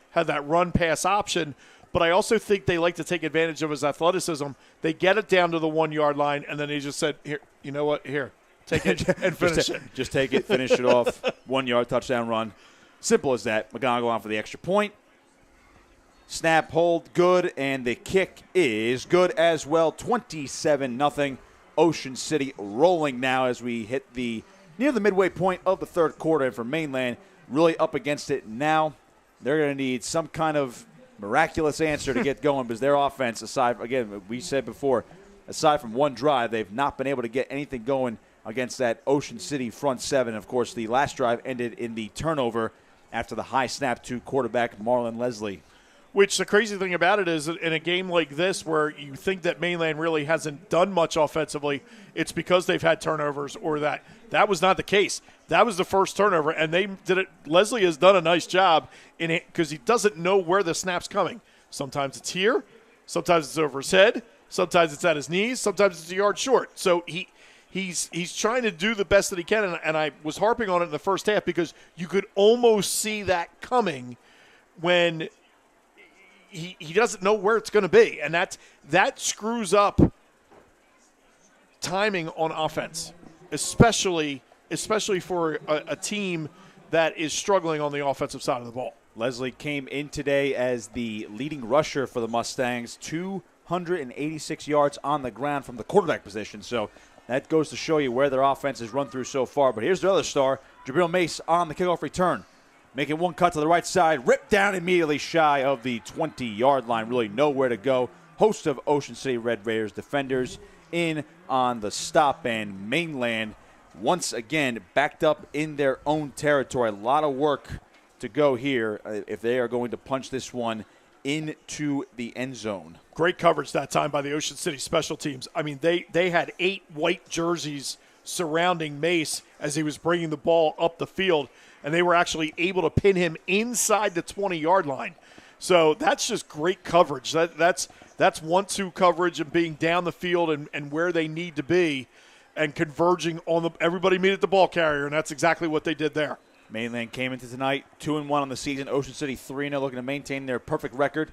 have that run-pass option, but I also think they like to take advantage of his athleticism. They get it down to the 1-yard line, and then he just said, "Here, you know what? Here, take it and finish it. Just take it, finish it off. 1-yard touchdown run. Simple as that. McGonigal on for the extra point. Snap, hold, good, and the kick is good as well. 27-0. Ocean City rolling now as we hit near the midway point of the third quarter. And for Mainland, really up against it now. They're going to need some kind of miraculous answer to get going, because their offense, again, we said before, aside from one drive, they've not been able to get anything going against that Ocean City front seven. Of course, the last drive ended in the turnover after the high snap to quarterback Marlon Leslie. Which the crazy thing about it is, in a game like this where you think that Mainland really hasn't done much offensively, it's because they've had turnovers, or that was not the case. That was the first turnover, and they did it. Leslie has done a nice job in it because he doesn't know where the snap's coming. Sometimes it's here, sometimes it's over his head, sometimes it's at his knees, sometimes it's a yard short. So he's trying to do the best that he can, and I was harping on it in the first half because you could almost see that coming when he doesn't know where it's going to be, and that screws up timing on offense, especially for a team that is struggling on the offensive side of the ball. Leslie came in today as the leading rusher for the Mustangs, 286 yards on the ground from the quarterback position. So that goes to show you where their offense has run through so far. But here's their other star, Jabril Mace on the kickoff return. Making one cut to the right side, ripped down immediately shy of the 20-yard line. Really nowhere to go. Host of Ocean City Red Raiders defenders in on the stop, and Mainland once again backed up in their own territory. A lot of work to go here if they are going to punch this one into the end zone. Great coverage that time by the Ocean City special teams. I mean, they had 8 white jerseys surrounding Mace as he was bringing the ball up the field, and they were actually able to pin him inside the 20-yard line. So that's just great coverage. That's 1-2 coverage and being down the field and where they need to be and converging on everybody meet at the ball carrier, and that's exactly what they did there. Mainland came into tonight 2-1 on the season. Ocean City 3-0, looking to maintain their perfect record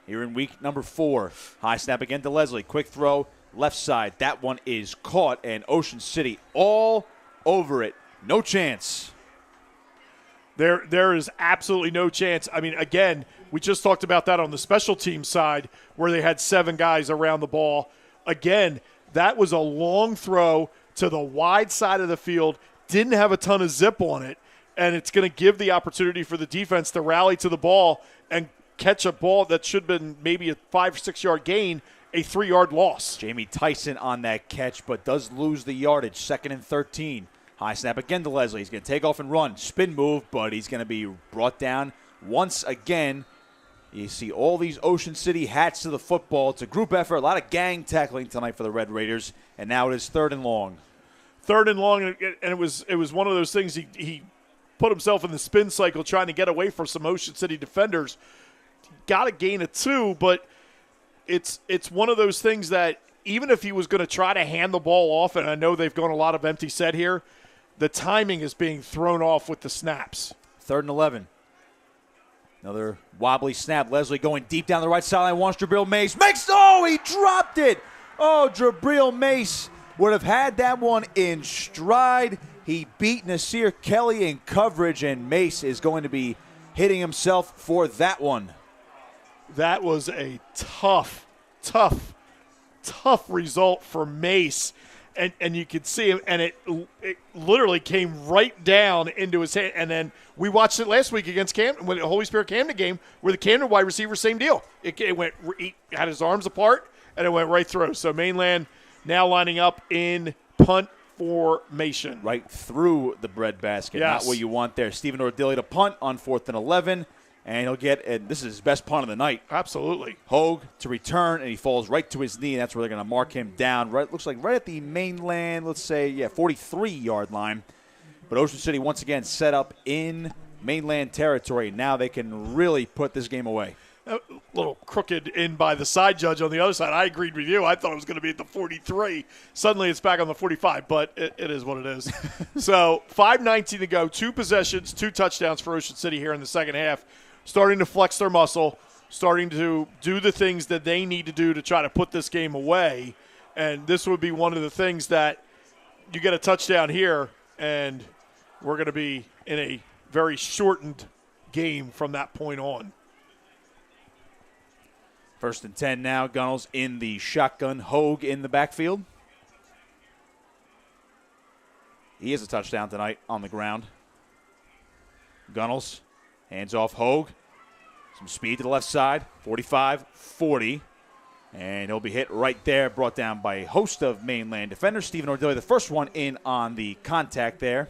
here in week number 4. High snap again to Leslie. Quick throw, left side. That one is caught, and Ocean City all over it. No chance. There is absolutely no chance. I mean, again, we just talked about that on the special team side where they had 7 guys around the ball. Again, that was a long throw to the wide side of the field. Didn't have a ton of zip on it, and it's going to give the opportunity for the defense to rally to the ball and catch a ball that should have been maybe a 5 or 6 yard gain, a 3-yard loss. Jamie Tyson on that catch, but does lose the yardage. 2nd and 13. High snap again to Leslie. He's going to take off and run. Spin move, but he's going to be brought down once again. You see all these Ocean City hats to the football. It's a group effort. A lot of gang tackling tonight for the Red Raiders, and now it is 3rd and long. 3rd and long, and it was one of those things. He put himself in the spin cycle trying to get away from some Ocean City defenders. Got a gain of 2, but it's one of those things that even if he was going to try to hand the ball off, and I know they've gone a lot of empty set here, the timing is being thrown off with the snaps. 3rd and 11. Another wobbly snap. Leslie going deep down the right sideline. Wants Jabril Mace. He dropped it. Oh, Jabril Mace would have had that one in stride. He beat Nasir Kelly in coverage, and Mace is going to be hitting himself for that one. That was a tough result for Mace. And you could see him, and it literally came right down into his hand. And then we watched it last week against Camden, when the Holy Spirit Camden game, where the Camden wide receiver, same deal. It went, he had his arms apart, and it went right through. So Mainland now lining up in punt formation. Right through the breadbasket, yes. Not what you want there. Stephen Ordilli to punt on 4th and 11. And he'll get, and this is his best punt of the night. Absolutely. Hogue to return, and he falls right to his knee, and that's where they're going to mark him down. Right, looks like right at the Mainland, 43-yard line. But Ocean City once again set up in Mainland territory. Now they can really put this game away. A little crooked in by the side judge on the other side. I agreed with you. I thought it was going to be at the 43. Suddenly it's back on the 45, but it is what it is. So 5:19 to go. 2 possessions, 2 touchdowns for Ocean City here in the second half. Starting to flex their muscle, starting to do the things that they need to do to try to put this game away. And this would be one of the things that you get a touchdown here, and we're going to be in a very shortened game from that point on. 1st and 10 now. Gunnels in the shotgun. Hogue in the backfield. He has a touchdown tonight on the ground. Gunnels hands off Hogue. Some speed to the left side. 45, 40. And he'll be hit right there. Brought down by a host of Mainland defenders. Stephen Ordilli, the first one in on the contact there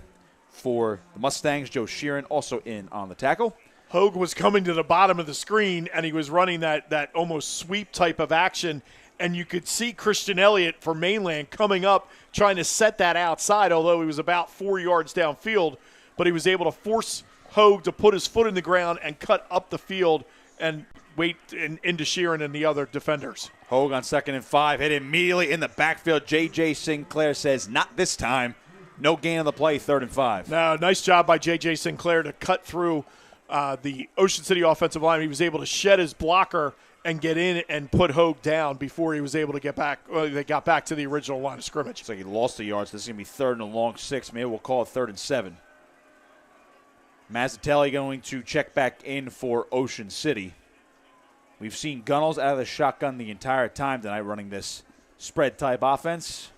for the Mustangs. Joe Sheeran also in on the tackle. Hogue was coming to the bottom of the screen, and he was running that almost sweep type of action. And you could see Christian Elliott for Mainland coming up, trying to set that outside, although he was about 4 yards downfield. But he was able to force Hogue to put his foot in the ground and cut up the field and into Sheeran and the other defenders. Hogue on 2nd and 5, hit immediately in the backfield. J.J. Sinclair says, not this time. No gain on the play, 3rd and 5. Now, nice job by J.J. Sinclair to cut through the Ocean City offensive line. He was able to shed his blocker and get in and put Hogue down before he was able to get back. They got back to the original line of scrimmage. Looks like he lost the yards. This is going to be 3rd and a long 6. Maybe we'll call it 3rd and 7. Mazzatelli going to check back in for Ocean City. We've seen Gunnels out of the shotgun the entire time tonight running this spread-type offense.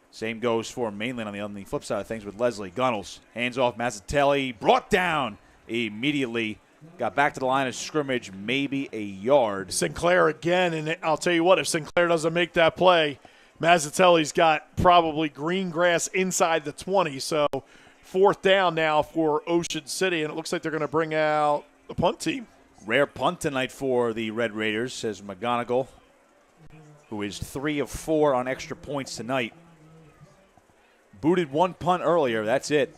Same goes for Mainland on the flip side of things with Leslie. Gunnels, hands off Mazzatelli, brought down immediately. Got back to the line of scrimmage, maybe a yard. Sinclair again, and I'll tell you what, if Sinclair doesn't make that play, Mazzatelli's got probably green grass inside the 20. So 4th down now for Ocean City, and it looks like they're going to bring out the punt team. Rare punt tonight for the Red Raiders, says McGonigal, who is 3 of 4 on extra points tonight. Booted 1 punt earlier. That's it.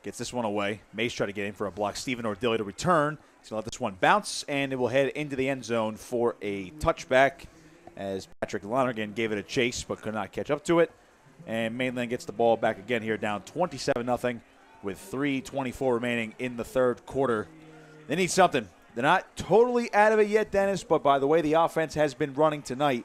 Gets this one away. Mace tried to get in for a block. Stephen Ordilli to return. He's going to let this one bounce, and it will head into the end zone for a touchback as Patrick Lonergan gave it a chase but could not catch up to it. And Mainland gets the ball back again here, down 27-0 with 3:24 remaining in the 3rd quarter. They need something. They're not totally out of it yet, Dennis, but by the way the offense has been running tonight,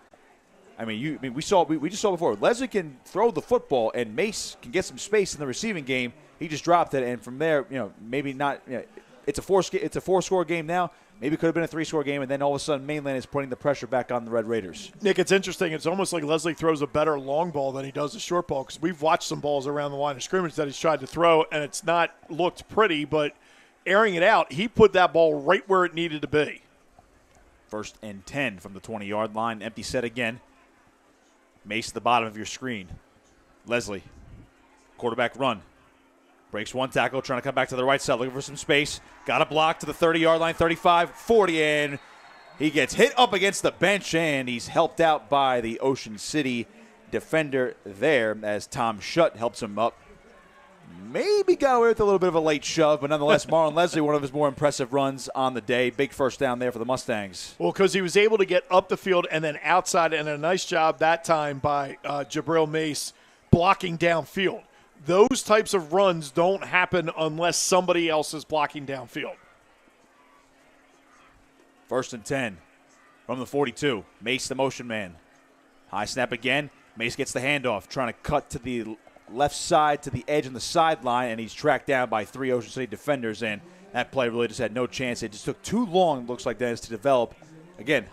we just saw before. Leslie can throw the football, and Mace can get some space in the receiving game. He just dropped it, and from there, maybe not. It's a 4-score game now. Maybe it could have been a 3-score game, and then all of a sudden Mainland is putting the pressure back on the Red Raiders. Nick, it's interesting. It's almost like Leslie throws a better long ball than he does a short ball, because we've watched some balls around the line of scrimmage that he's tried to throw, and it's not looked pretty, but airing it out, he put that ball right where it needed to be. 1st and 10 from the 20-yard line. Empty set again. Mace at the bottom of your screen. Leslie, quarterback run. Breaks 1 tackle, trying to come back to the right side, looking for some space. Got a block to the 30-yard line, 35, 40, and he gets hit up against the bench, and he's helped out by the Ocean City defender there as Tom Shutt helps him up. Maybe got away with a little bit of a late shove, but nonetheless, Marlon Leslie, one of his more impressive runs on the day. Big 1st down there for the Mustangs. Well, because he was able to get up the field and then outside, and a nice job that time by Jabril Mace blocking downfield. Those types of runs don't happen unless somebody else is blocking downfield. 1st and 10 from the 42. Mace, the motion man. High snap again. Mace gets the handoff, trying to cut to the left side to the edge on the sideline, and he's tracked down by 3 Ocean City defenders, and that play really just had no chance. It just took too long, looks like, Dennis, to develop. Again,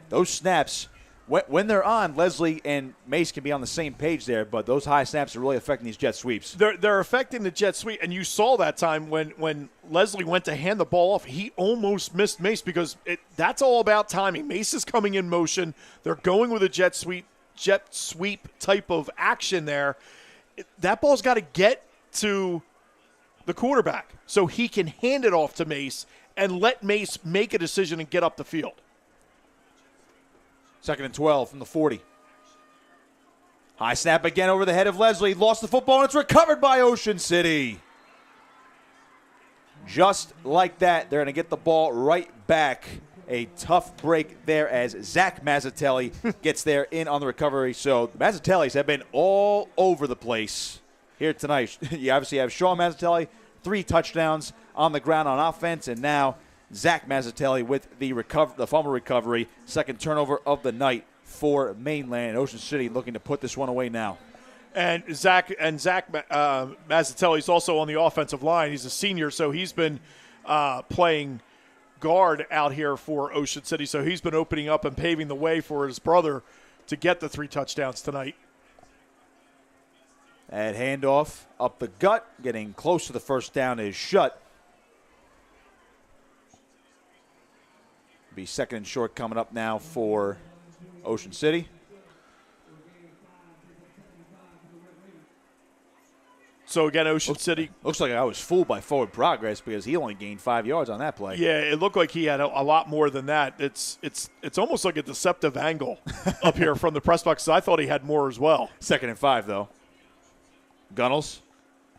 those snaps, when they're on, Leslie and Mace can be on the same page there, but those high snaps are really affecting these jet sweeps. They're affecting the jet sweep, and you saw that time when Leslie went to hand the ball off, he almost missed Mace because that's all about timing. Mace is coming in motion. They're going with a jet sweep type of action there. That ball's got to get to the quarterback so he can hand it off to Mace and let Mace make a decision and get up the field. 2nd and 12 from the 40. High snap again over the head of Leslie. Lost the football, and it's recovered by Ocean City. Just like that, they're going to get the ball right back. A tough break there as Zach Mazzatelli gets there in on the recovery. So the Mazzatellis have been all over the place here tonight. You obviously have Sean Mazzatelli, 3 touchdowns on the ground on offense, and now Zach Mazzatelli with the fumble recovery. 2nd turnover of the night for Mainland. Ocean City looking to put this one away now. And Zach Mazzatelli is also on the offensive line. He's a senior, so he's been playing guard out here for Ocean City. So he's been opening up and paving the way for his brother to get the 3 touchdowns tonight. And handoff up the gut, getting close to the 1st down is Shutt. Be 2nd and short coming up now for Ocean City. So again, Ocean City. Looks like I was fooled by forward progress because he only gained 5 yards on that play. Yeah, it looked like he had a lot more than that. It's almost like a deceptive angle up here from the press box. I thought he had more as well. 2nd and 5 though. Gunnels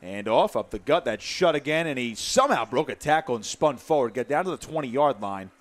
And off up the gut, that shut again, and he somehow broke a tackle and spun forward, get down to the 20-yard line.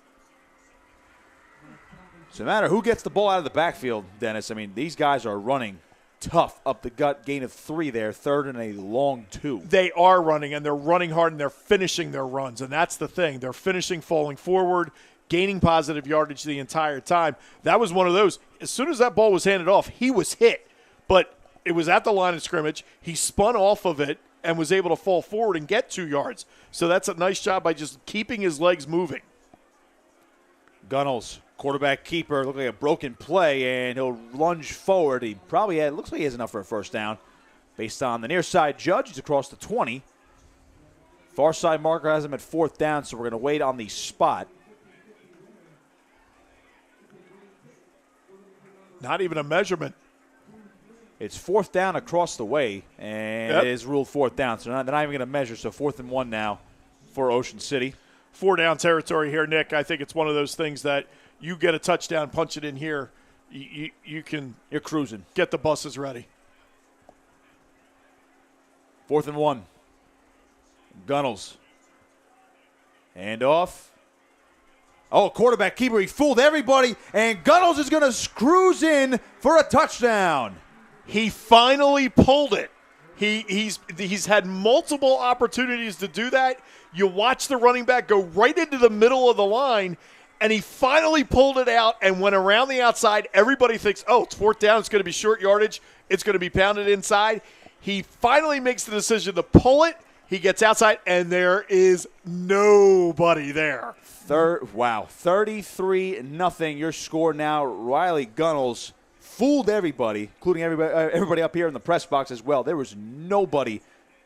So no matter who gets the ball out of the backfield, Dennis, I mean, these guys are running tough up the gut, gain of 3 there, third and a long 2. They are running, and they're running hard, and they're finishing their runs, and that's the thing. They're finishing, falling forward, gaining positive yardage the entire time. That was one of those. As soon as that ball was handed off, he was hit, but it was at the line of scrimmage. He spun off of it and was able to fall forward and get 2 yards. So that's a nice job by just keeping his legs moving. Gunnels, quarterback keeper, looked like a broken play, and he'll lunge forward. He probably looks like he has enough for a first down. Based on the near side judge, he's across the 20. Far side marker has him at 4th down, so we're going to wait on the spot. Not even a measurement. It's 4th down across the way, and It is ruled 4th down, so they're not even going to measure. So 4th and 1 now for Ocean City. 4-down territory here, Nick. I think it's one of those things that you get a touchdown, punch it in here, you're cruising. Get the buses ready. 4th and 1. Gunnels. And off. Oh, quarterback keeper, he fooled everybody, and Gunnels is going to cruise in for a touchdown. He finally pulled it. He's had multiple opportunities to do that. You watch the running back go right into the middle of the line, and he finally pulled it out and went around the outside. Everybody thinks, oh, it's 4th down. It's going to be short yardage. It's going to be pounded inside. He finally makes the decision to pull it. He gets outside, and there is nobody there. 33-0 your score now. Riley Gunnels fooled everybody, including everybody up here in the press box as well. There was nobody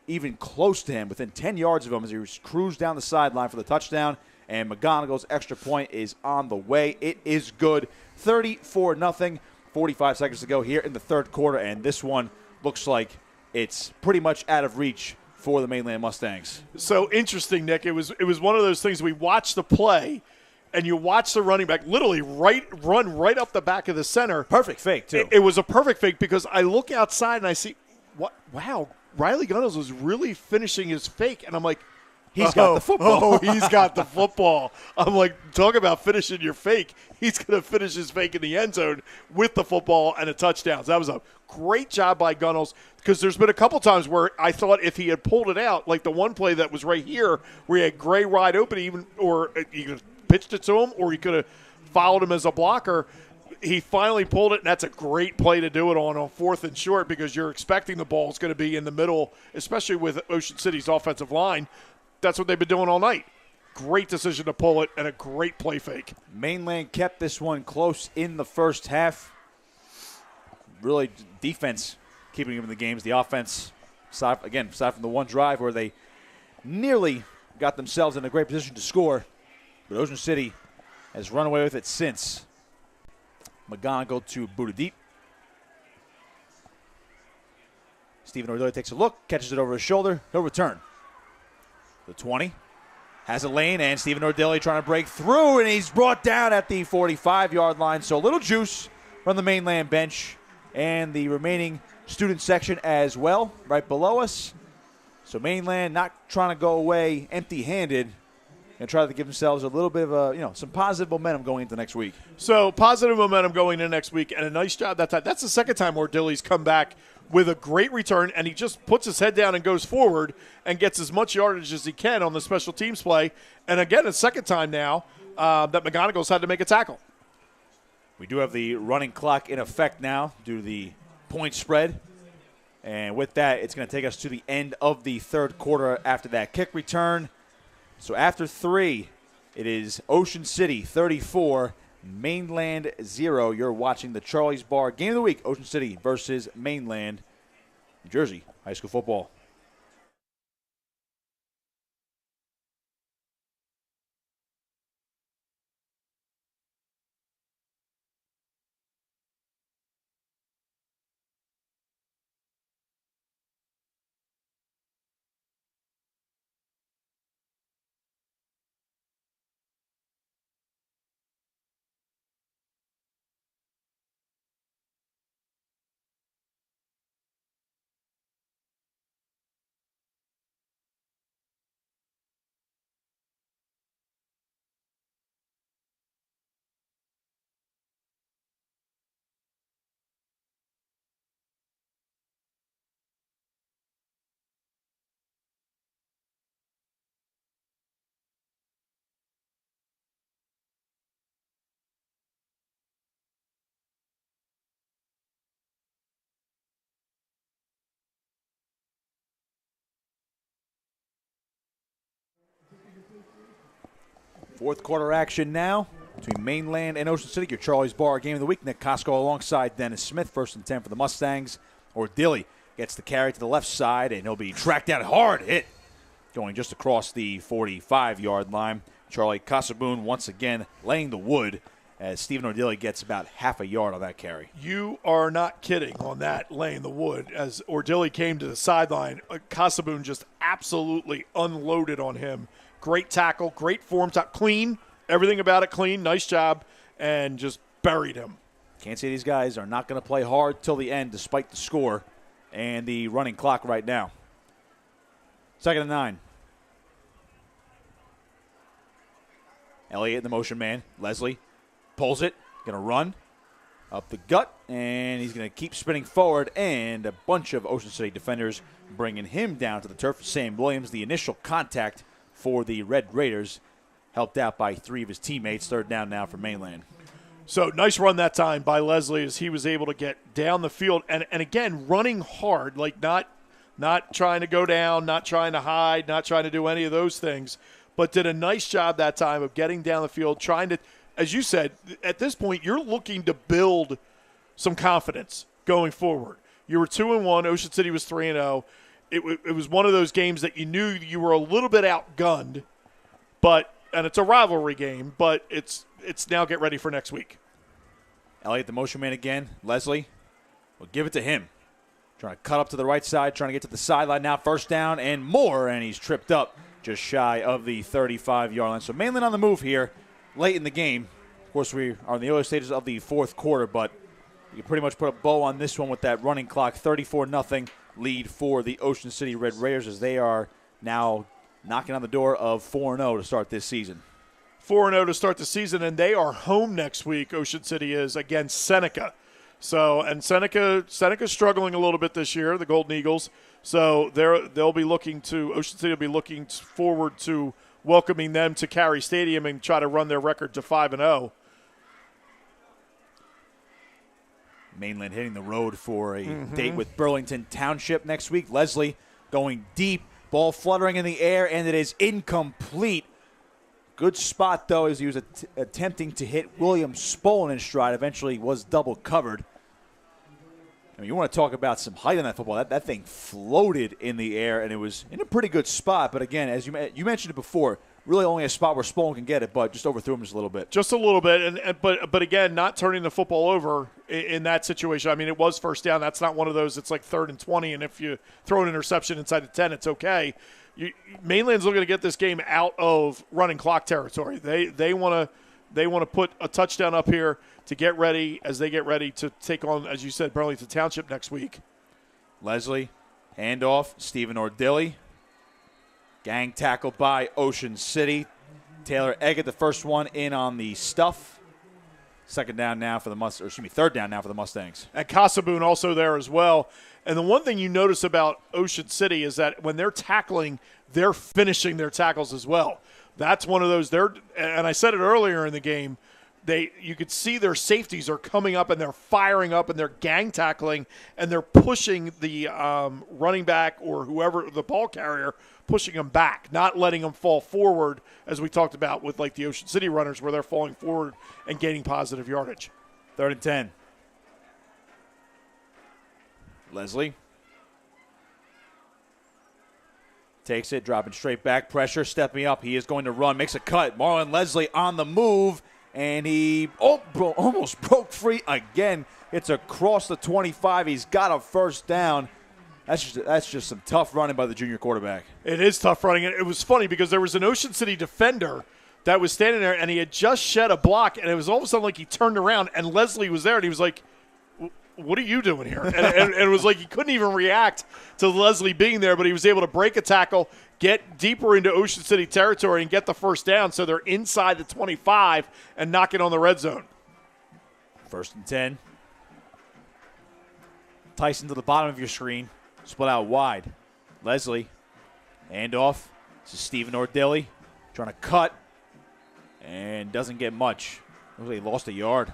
even close to him, within 10 yards of him, as he cruised down the sideline for the touchdown. And McGonigal's extra point is on the way. It is good. 34-0, 45 seconds to go here in the third quarter, and this one looks like it's pretty much out of reach for the Mainland Mustangs. So interesting, Nick. It was one of those things. We watched the play, and you watch the running back literally run right up the back of the center. Perfect fake, too. It was a perfect fake because I look outside and I see, wow, Riley Gunnels was really finishing his fake, and I'm like, he's got the football. Oh, he's got the football. I'm like, talk about finishing your fake. He's going to finish his fake in the end zone with the football and a touchdown. So that was a great job by Gunnels, because there's been a couple times where I thought if he had pulled it out, like the one play that was right here where he had Gray wide open, or he could have pitched it to him, or he could have followed him as a blocker. He finally pulled it, and that's a great play to do it on 4th and short, because you're expecting the ball is going to be in the middle, especially with Ocean City's offensive line. That's what they've been doing all night. Great decision to pull it, and a great play fake. Mainland kept this one close in the first half. Really, defense keeping them in the games. The offense, aside from the one drive where they nearly got themselves in a great position to score, but Ocean City has run away with it since. McGonigal to Buddha deep. Stephen Ordilli takes a look, catches it over his shoulder. He'll return. The 20 has a lane, and Stephen Ordilli trying to break through, and he's brought down at the 45-yard line. So a little juice from the Mainland bench and the remaining student section as well, right below us. So Mainland not trying to go away empty-handed, and try to give themselves a little bit of some positive momentum going into next week. So positive momentum going into next week, and a nice job that time. That's the second time Ordilli's come back with a great return, and he just puts his head down and goes forward and gets as much yardage as he can on the special teams play. And again, a second time now that McGonigal's had to make a tackle. We do have the running clock in effect now due to the point spread. And with that, it's going to take us to the end of the third quarter after that kick return. So after 3, it is Ocean City 34, Mainland 0. You're watching the Charlie's Bar Game of the Week, Ocean City versus Mainland, New Jersey high school football. Fourth quarter action now between Mainland and Ocean City. Your Charlie's Bar game of the week. Nick Costco alongside Dennis Smith. 1st and 10 for the Mustangs. Ordilly gets the carry to the left side, and he'll be tracked down. Hard hit going just across the 45-yard line. Charlie Casaboon once again laying the wood as Stephen Ordilly gets about half a yard on that carry. You are not kidding on that, laying the wood. As Ordilly came to the sideline, Casaboon just absolutely unloaded on him. Great tackle, great form, clean, everything about it clean, nice job, and just buried him. Can't say these guys are not going to play hard till the end despite the score and the running clock right now. 2nd and 9. Elliott in the motion man. Leslie pulls it, going to run up the gut, and he's going to keep spinning forward, and a bunch of Ocean City defenders bringing him down to the turf. Sam Williams, the initial contact for the Red Raiders, helped out by 3 of his teammates. 3rd down now for Mainland. So nice run that time by Leslie as he was able to get down the field. And again, running hard, like not trying to go down, not trying to hide, not trying to do any of those things, but did a nice job that time of getting down the field, trying to, as you said, at this point, you're looking to build some confidence going forward. You were 2-1. Ocean City was 3-0. It was one of those games that you knew you were a little bit outgunned, and it's a rivalry game, but it's now get ready for next week. Elliott, the motion man again. Leslie will give it to him. Trying to cut up to the right side, trying to get to the sideline now. 1st down and more, and he's tripped up just shy of the 35-yard line. So Mainland on the move here late in the game. Of course, we are in the early stages of the 4th quarter, but you pretty much put a bow on this one with that running clock. 34-0 lead for the Ocean City Red Raiders as they are now knocking on the door of 4-0 to start this season. 4-0 to start the season, and they are home next week, Ocean City is, against Seneca. So, and Seneca's struggling a little bit this year, the Golden Eagles. So they'll be looking to, Ocean City will be looking forward to welcoming them to Cary Stadium and try to run their record to 5-0. Mainland hitting the road for a date with Burlington Township next week. Leslie going deep, ball fluttering in the air, and it is incomplete. Good spot, though, as he was attempting to hit William Spolin in stride. Eventually was double covered. I mean, you want to talk about some height on that football. That thing floated in the air, and it was in a pretty good spot. But, again, as you mentioned it before, really only a spot where Spolin can get it, but just overthrew him just a little bit. Just a little bit, but again, not turning the football over in that situation. I mean, it was 1st down. That's not one of those. It's like 3rd and 20, and if you throw an interception inside the 10, it's okay. Mainland's looking to get this game out of running clock territory. They want to put a touchdown up here to get ready as they get ready to take on, as you said, Burlington Township next week. Leslie, handoff, Stephen Ordilly. Gang tackle by Ocean City. Taylor Eggett, the first one in on the stuff. 3rd down now for the Mustangs. And Casaboon also there as well. And the one thing you notice about Ocean City is that when they're tackling, they're finishing their tackles as well. That's one of those. And I said it earlier in the game. You could see their safeties are coming up and they're firing up and they're gang tackling and they're pushing the running back or whoever, the ball carrier, pushing them back, not letting them fall forward, as we talked about with like the Ocean City runners where they're falling forward and gaining positive yardage. 3rd and 10. Leslie takes it, dropping straight back, pressure, stepping up. He is going to run, makes a cut. Marlon Leslie on the move, and he almost broke free again. It's across the 25. He's got a 1st down. That's just some tough running by the junior quarterback. It is tough running. It was funny because there was an Ocean City defender that was standing there, and he had just shed a block, and it was all of a sudden like he turned around, and Leslie was there, and he was like, what are you doing here? And it was like he couldn't even react to Leslie being there, but he was able to break a tackle, get deeper into Ocean City territory, and get the 1st down, so they're inside the 25 and knock it on the red zone. 1st and 10. Tyson to the bottom of your screen. Split out wide. Leslie, handoff. This is Stephen Ordilly trying to cut and doesn't get much. Looks like he lost a yard.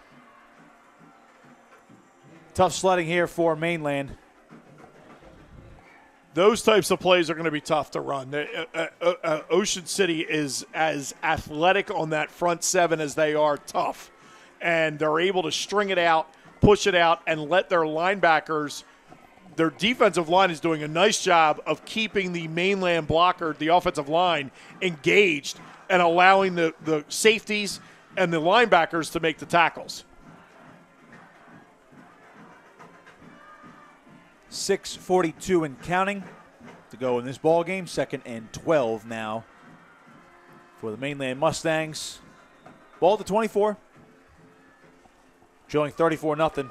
Tough sledding here for Mainland. those types of plays are going to be tough to run. Ocean City is as athletic on that front seven as they are tough. And they're able to string it out, push it out, and let their linebackers, their defensive line is doing a nice job of keeping the mainland blocker, the offensive line, engaged and allowing the safeties and the linebackers to make the tackles. 6:42 and counting to go in this ball game. 2nd and 12 now for the Mainland Mustangs. Ball to 24. Showing 34-0.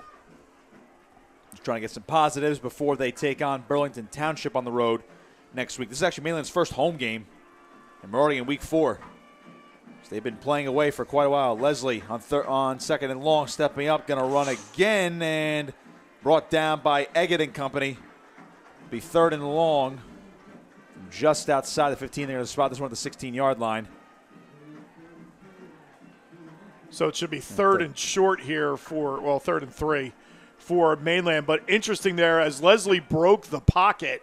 Just trying to get some positives before they take on Burlington Township on the road next week. This is actually Mainland's first home game, and we're already in week 4. So they've been playing away for quite a while. Leslie on 2nd and long, stepping up, going to run again, and brought down by Eggett and company. Be 3rd and long from just outside the 15. They're going to spot this one at the 16-yard line. So it should be 3rd and short here 3rd and 3 for Mainland. But interesting there, as Leslie broke the pocket,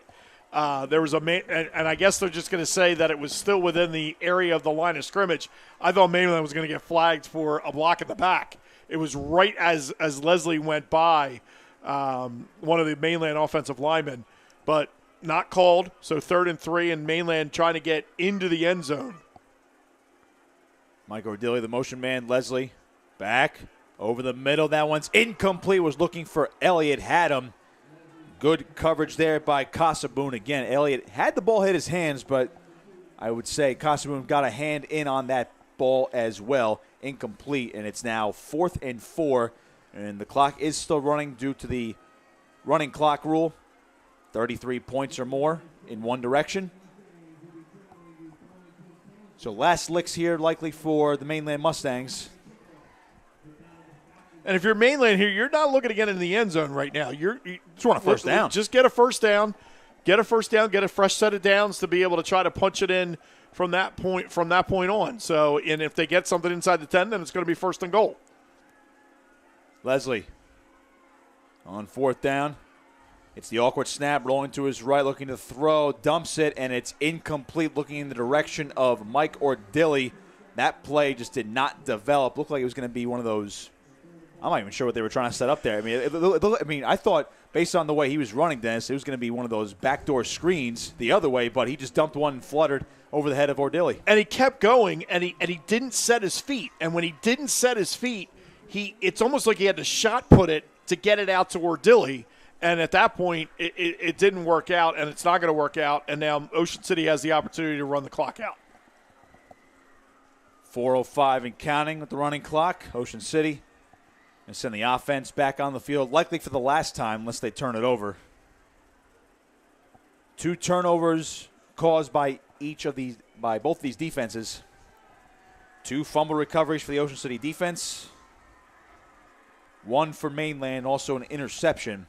there was and I guess they're just going to say that it was still within the area of the line of scrimmage. I thought Mainland was going to get flagged for a block in the back. It was right as Leslie went by one of the Mainland offensive linemen, but not called. So 3rd and 3, and Mainland trying to get into the end zone. Mike Ordilli, the motion man. Leslie back over the middle. That one's incomplete. Was looking for Elliott. Had him. Good coverage there by Casaboon. Again, Elliott had the ball hit his hands, but I would say Casaboon got a hand in on that ball as well. Incomplete, and it's now 4th and 4. And the clock is still running due to the running clock rule. 33 points or more in one direction. So last licks here likely for the Mainland Mustangs. And if you're Mainland here, you're not looking to get into the end zone right now. You just want a first down. Just get a first down. Get a first down. Get a fresh set of downs to be able to try to punch it in from that point on. So, and if they get something inside the 10, then it's going to be 1st and goal. Leslie on 4th down. It's the awkward snap, rolling to his right, looking to throw, dumps it, and it's incomplete, looking in the direction of Mike Ordilli. That play just did not develop. Looked like it was going to be one of those. I'm not even sure what they were trying to set up there. I mean, I thought based on the way he was running, Dennis, it was going to be one of those backdoor screens the other way, but he just dumped one and fluttered over the head of Ordilli. And he kept going, and he didn't set his feet. And when he didn't set his feet, it's almost like he had to shot put it to get it out to Ordilli. And at that point, it didn't work out, and it's not going to work out. And now Ocean City has the opportunity to run the clock out. 4:05 and counting with the running clock. Ocean City and send the offense back on the field, likely for the last time, unless they turn it over. 2 turnovers caused by both these defenses. 2 fumble recoveries for the Ocean City defense. 1 for Mainland, also an interception.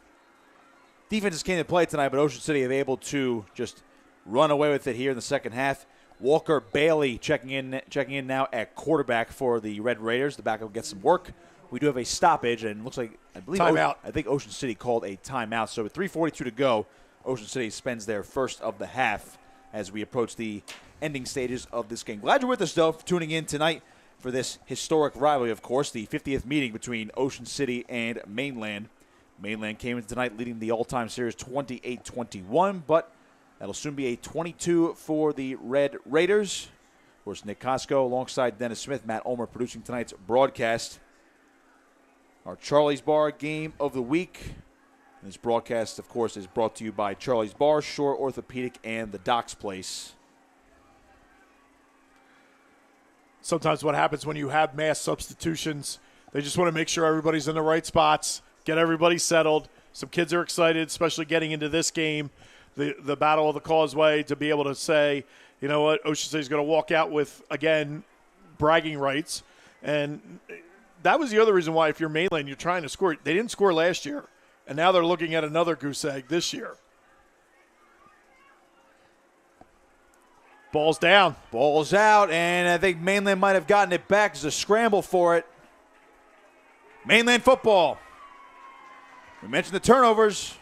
Defenses came to play tonight, but Ocean City are able to just run away with it here in the second half. Walker Bailey checking in now at quarterback for the Red Raiders. The backup gets some work. We do have a stoppage, and it looks like I think Ocean City called a timeout. So with 3:42 to go, Ocean City spends their first of the half as we approach the ending stages of this game. Glad you're with us, though, for tuning in tonight for this historic rivalry, of course, the 50th meeting between Ocean City and Mainland. Mainland came in tonight leading the all-time series 28-21, but that'll soon be a 22 for the Red Raiders. Of course, Nick Costco alongside Dennis Smith, Matt Ulmer producing tonight's broadcast. Our Charlie's Bar game of the week. This broadcast, of course, is brought to you by Charlie's Bar, Shore Orthopedic, and the Docks Place. Sometimes what happens when you have mass substitutions, they just want to make sure everybody's in the right spots, get everybody settled. Some kids are excited, especially getting into this game, the Battle of the Causeway, to be able to say, you know what, Ocean City's going to walk out with, again, bragging rights. And that was the other reason why, if you're Mainland, you're trying to score. They didn't score last year, and now they're looking at another goose egg this year. Ball's down. Ball's out, and I think Mainland might have gotten it back. There's a scramble for it. Mainland football. We mentioned the turnovers.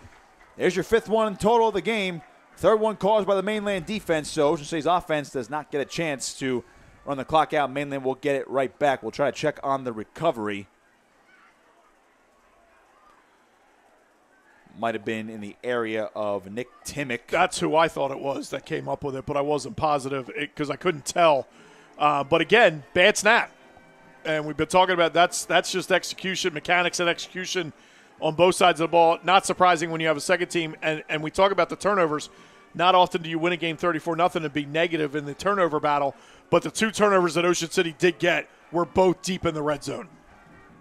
There's your 5th one in total of the game Third one caused by the Mainland defense, so Ocean City's offense does not get a chance to run the clock out. Mainland will get it right back. We'll try to check on the recovery. Might have been in the area of Nick Timmick. That's who I thought it was that came up with it, but I wasn't positive because I couldn't tell. But again, bad snap. And we've been talking about that's just execution, mechanics and execution on both sides of the ball. Not surprising when you have a second team. And we talk about the turnovers. Not often do you win a game 34-0 and be negative in the turnover battle. But the 2 turnovers that Ocean City did get were both deep in the red zone.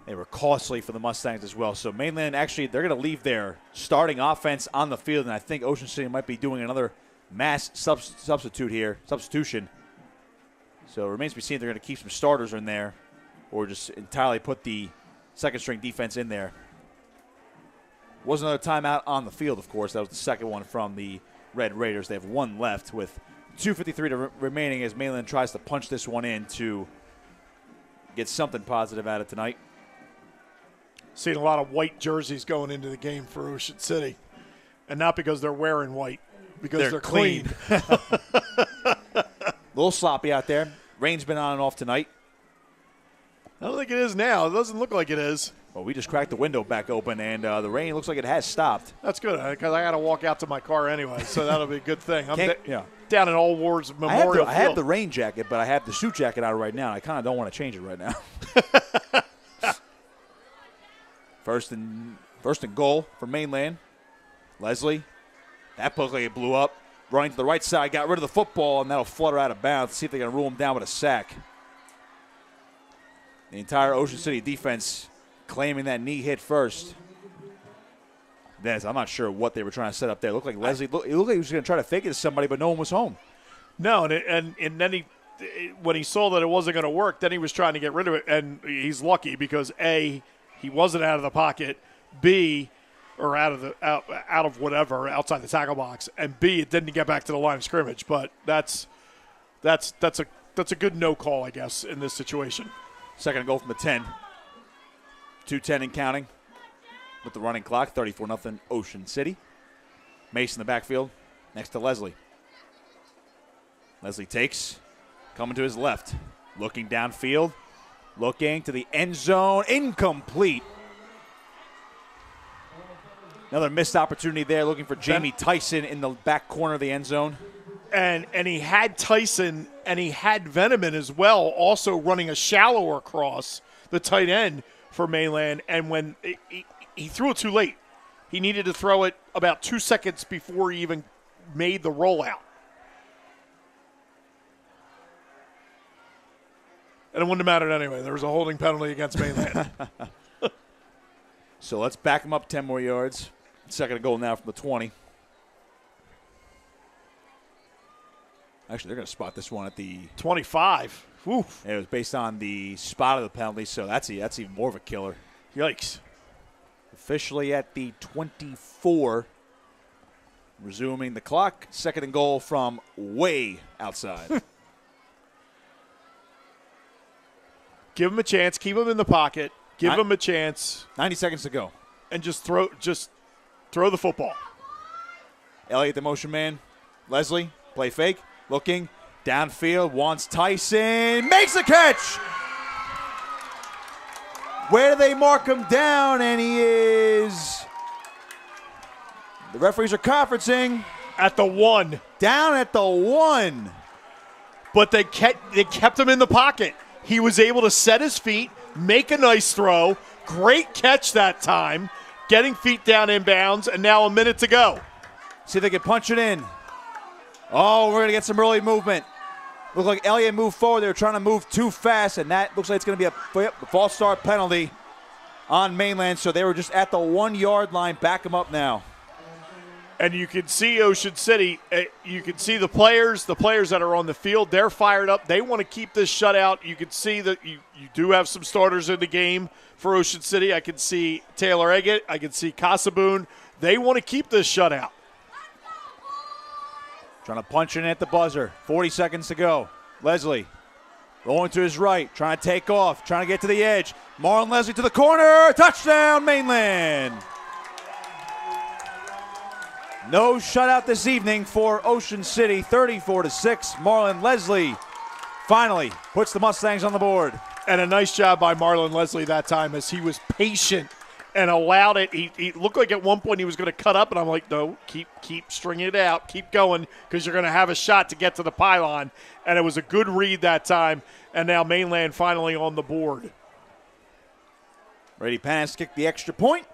They were costly for the Mustangs as well. So Mainland, actually, they're going to leave their starting offense on the field, and I think Ocean City might be doing another mass substitution. So it remains to be seen if they're going to keep some starters in there or just entirely put the second-string defense in there. Was another timeout on the field, of course. That was the second one from the Red Raiders. They have 1 left with 2:53 remaining as Mainland tries to punch this one in to get something positive out of tonight. Seeing a lot of white jerseys going into the game for Ocean City. And not because they're wearing white, because they're clean. A little sloppy out there. Rain's been on and off tonight. I don't think it is now. It doesn't look like it is. Well, we just cracked the window back open, and the rain looks like it has stopped. That's good, because I got to walk out to my car anyway, so that'll be a good thing. I'm Yeah. down in All Wars Memorial Field. I have the rain jacket, but I have the suit jacket out right now, and I kind of don't want to change it right now. First and goal for Mainland. Leslie. That looked like it blew up. Running to the right side, got rid of the football, and that'll flutter out of bounds. See if they're going to rule him down with a sack. The entire Ocean City defense claiming that knee hit first. Dennis, I'm not sure what they were trying to set up there. It looked like Leslie. It looked like he was going to try to fake it to somebody, but no one was home. No, and then when he saw that it wasn't going to work, then he was trying to get rid of it, and he's lucky because A, he wasn't out of the pocket, B, or out of whatever outside the tackle box, and B, it didn't get back to the line of scrimmage. But that's a good no call, I guess, in this situation. Second goal from the 10. 2:10 and counting with the running clock. 34-0 Ocean City. Mace in the backfield next to Leslie. Leslie takes, coming to his left, looking downfield, looking to the end zone, incomplete. Another missed opportunity there, looking for Jamie Tyson in the back corner of the end zone. And he had Tyson and he had Veneman as well, also running a shallower cross, the tight end for Mainland. And when he threw it too late, he needed to throw it about 2 seconds before he even made the rollout. And it wouldn't have mattered anyway. There was a holding penalty against Mainland. So let's back him up 10 more yards. Second goal now from the 20. Actually, they're going to spot this one at the 25. Oof. It was based on the spot of the penalty, so that's even more of a killer. Yikes. Officially at the 24. Resuming the clock. Second and goal from way outside. Give him a chance. Keep him in the pocket. Give him a chance. 90 seconds to go. And just throw the football. Elliott, the motion man. Leslie, play fake. Looking downfield. Wants Tyson. Makes the catch. Where do they mark him down? And he is. The referees are conferencing. At the 1. Down at the 1. But they kept him in the pocket. He was able to set his feet, make a nice throw. Great catch that time. Getting feet down inbounds, and now a minute to go. See if they can punch it in. Oh, we're going to get some early movement. Looks like Elliott moved forward. They were trying to move too fast, and that looks like it's going to be a false start penalty on Mainland. So they were just at the 1 yard line. Back them up now. And you can see Ocean City. You can see the players that are on the field. They're fired up. They want to keep this shutout. You can see that you do have some starters in the game for Ocean City. I can see Taylor Eggett. I can see Casaboon. They want to keep this shutout. Trying to punch in at the buzzer. 40 seconds to go. Leslie going to his right. Trying to take off. Trying to get to the edge. Marlon Leslie to the corner. Touchdown, Mainland. No shutout this evening for Ocean City, 34-6. Marlon Leslie finally puts the Mustangs on the board. And a nice job by Marlon Leslie that time as he was patient and allowed it. He looked like at one point he was going to cut up, and I'm like, no, keep stringing it out. Keep going because you're going to have a shot to get to the pylon. And it was a good read that time, and now Mainland finally on the board. Brady Panis kicked the extra point.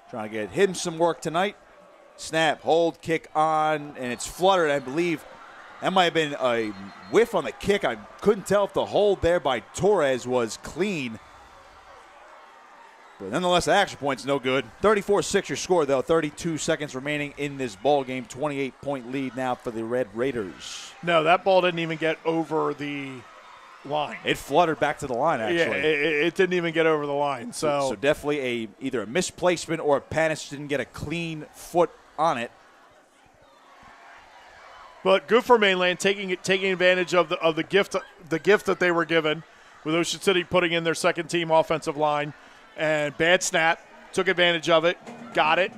Trying to get him some work tonight. Snap, hold, kick on, and it's fluttered. I believe that might have been a whiff on the kick. I couldn't tell if the hold there by Torres was clean. But nonetheless, the extra point's no good. 34-6 your score, though. 32 seconds remaining in this ball game. 28-point lead now for the Red Raiders. No, that ball didn't even get over the line. It fluttered back to the line, actually. Yeah, it didn't even get over the line. So definitely either a misplacement or Panis didn't get a clean foot on it. But good for Mainland taking advantage of the gift that they were given, with Ocean City putting in their second team offensive line. And bad snap, took advantage of it, got it,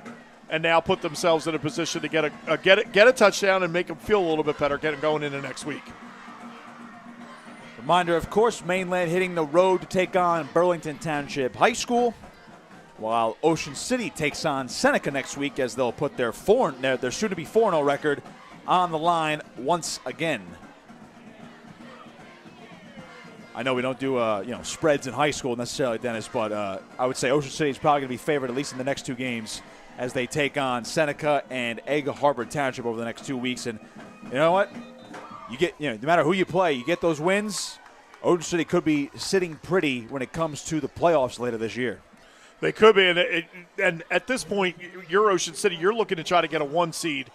and now put themselves in a position to get a touchdown and make them feel a little bit better getting going into next week. Reminder, of course, Mainland hitting the road to take on Burlington Township High School, while Ocean City takes on Seneca next week as they'll put their soon-to-be 4-0 record on the line once again. I know we don't do spreads in high school necessarily, Dennis, but I would say Ocean City is probably going to be favored at least in the next two games as they take on Seneca and Egg Harbor Township over the next 2 weeks. And you know what? You get, no matter who you play, you get those wins. Ocean City could be sitting pretty when it comes to the playoffs later this year. They could be, and at this point, you're Ocean City. You're looking to try to get a 1 seed,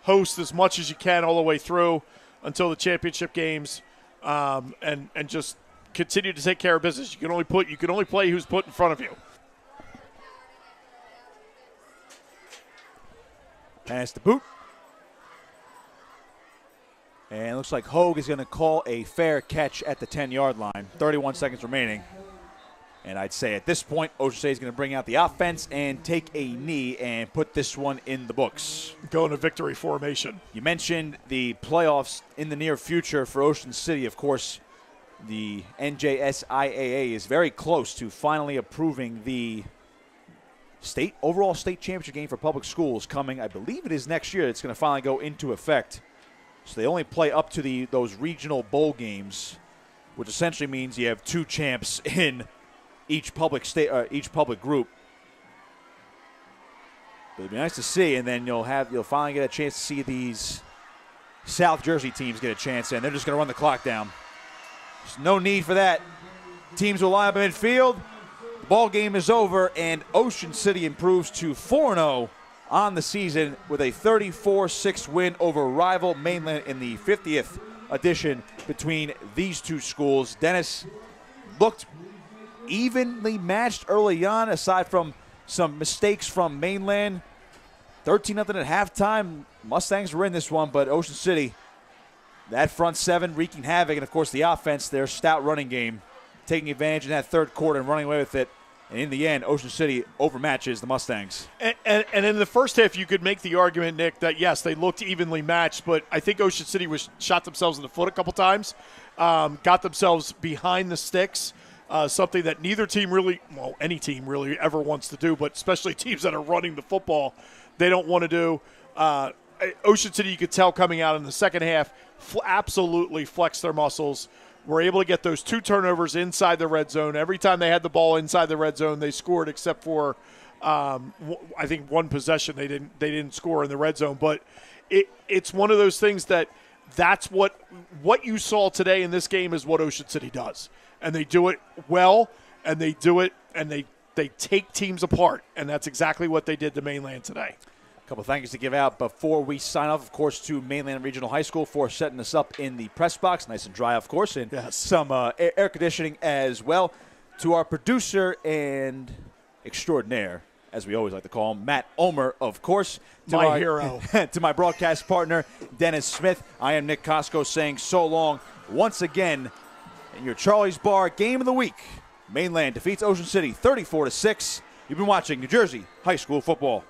host as much as you can all the way through until the championship games. And just continue to take care of business. You can only play who's put in front of you. Pass the boot. And it looks like Hogue is going to call a fair catch at the 10-yard line. 31 seconds remaining. And I'd say at this point, Ocean State is going to bring out the offense and take a knee and put this one in the books. Go into victory formation. You mentioned the playoffs in the near future for Ocean City. Of course, the NJSIAA is very close to finally approving the overall state championship game for public schools coming. I believe it is next year. It's going to finally go into effect. So they only play up to those regional bowl games, which essentially means you have 2 champs in each public group. But it'd be nice to see, and then you'll finally get a chance to see these South Jersey teams get a chance, and they're just going to run the clock down. There's no need for that. Teams will line up in midfield. The ball game is over, and Ocean City improves to 4-0 on the season with a 34-6 win over rival Mainland in the 50th edition between these two schools. Dennis looked evenly matched early on, aside from some mistakes from Mainland. 13-0 at halftime. Mustangs were in this one, but Ocean City, that front seven wreaking havoc, and of course the offense, their stout running game, taking advantage in that third quarter and running away with it. And in the end, Ocean City overmatches the Mustangs. And in the first half, you could make the argument, Nick, that yes, they looked evenly matched, but I think Ocean City shot themselves in the foot a couple times, got themselves behind the sticks. Something that neither team really, well, any team really ever wants to do, but especially teams that are running the football, they don't want to do. Ocean City, you could tell coming out in the second half, absolutely flexed their muscles. Were able to get those 2 turnovers inside the red zone. Every time they had the ball inside the red zone, they scored, except for I think one possession they didn't score in the red zone. But it's one of those things that's what you saw today in this game is what Ocean City does. And they do it well, and they do it, and they take teams apart. And that's exactly what they did to Mainland today. A couple thank yous to give out before we sign off, of course, to Mainland Regional High School for setting us up in the press box. Nice and dry, of course, and yes, some air conditioning as well. To our producer and extraordinaire, as we always like to call him, Matt Omer, of course. My hero. To my broadcast partner, Dennis Smith. I am Nick Costco saying so long once again in your Charlie's Bar Game of the Week. Mainland defeats Ocean City 34-6. You've been watching New Jersey High School Football.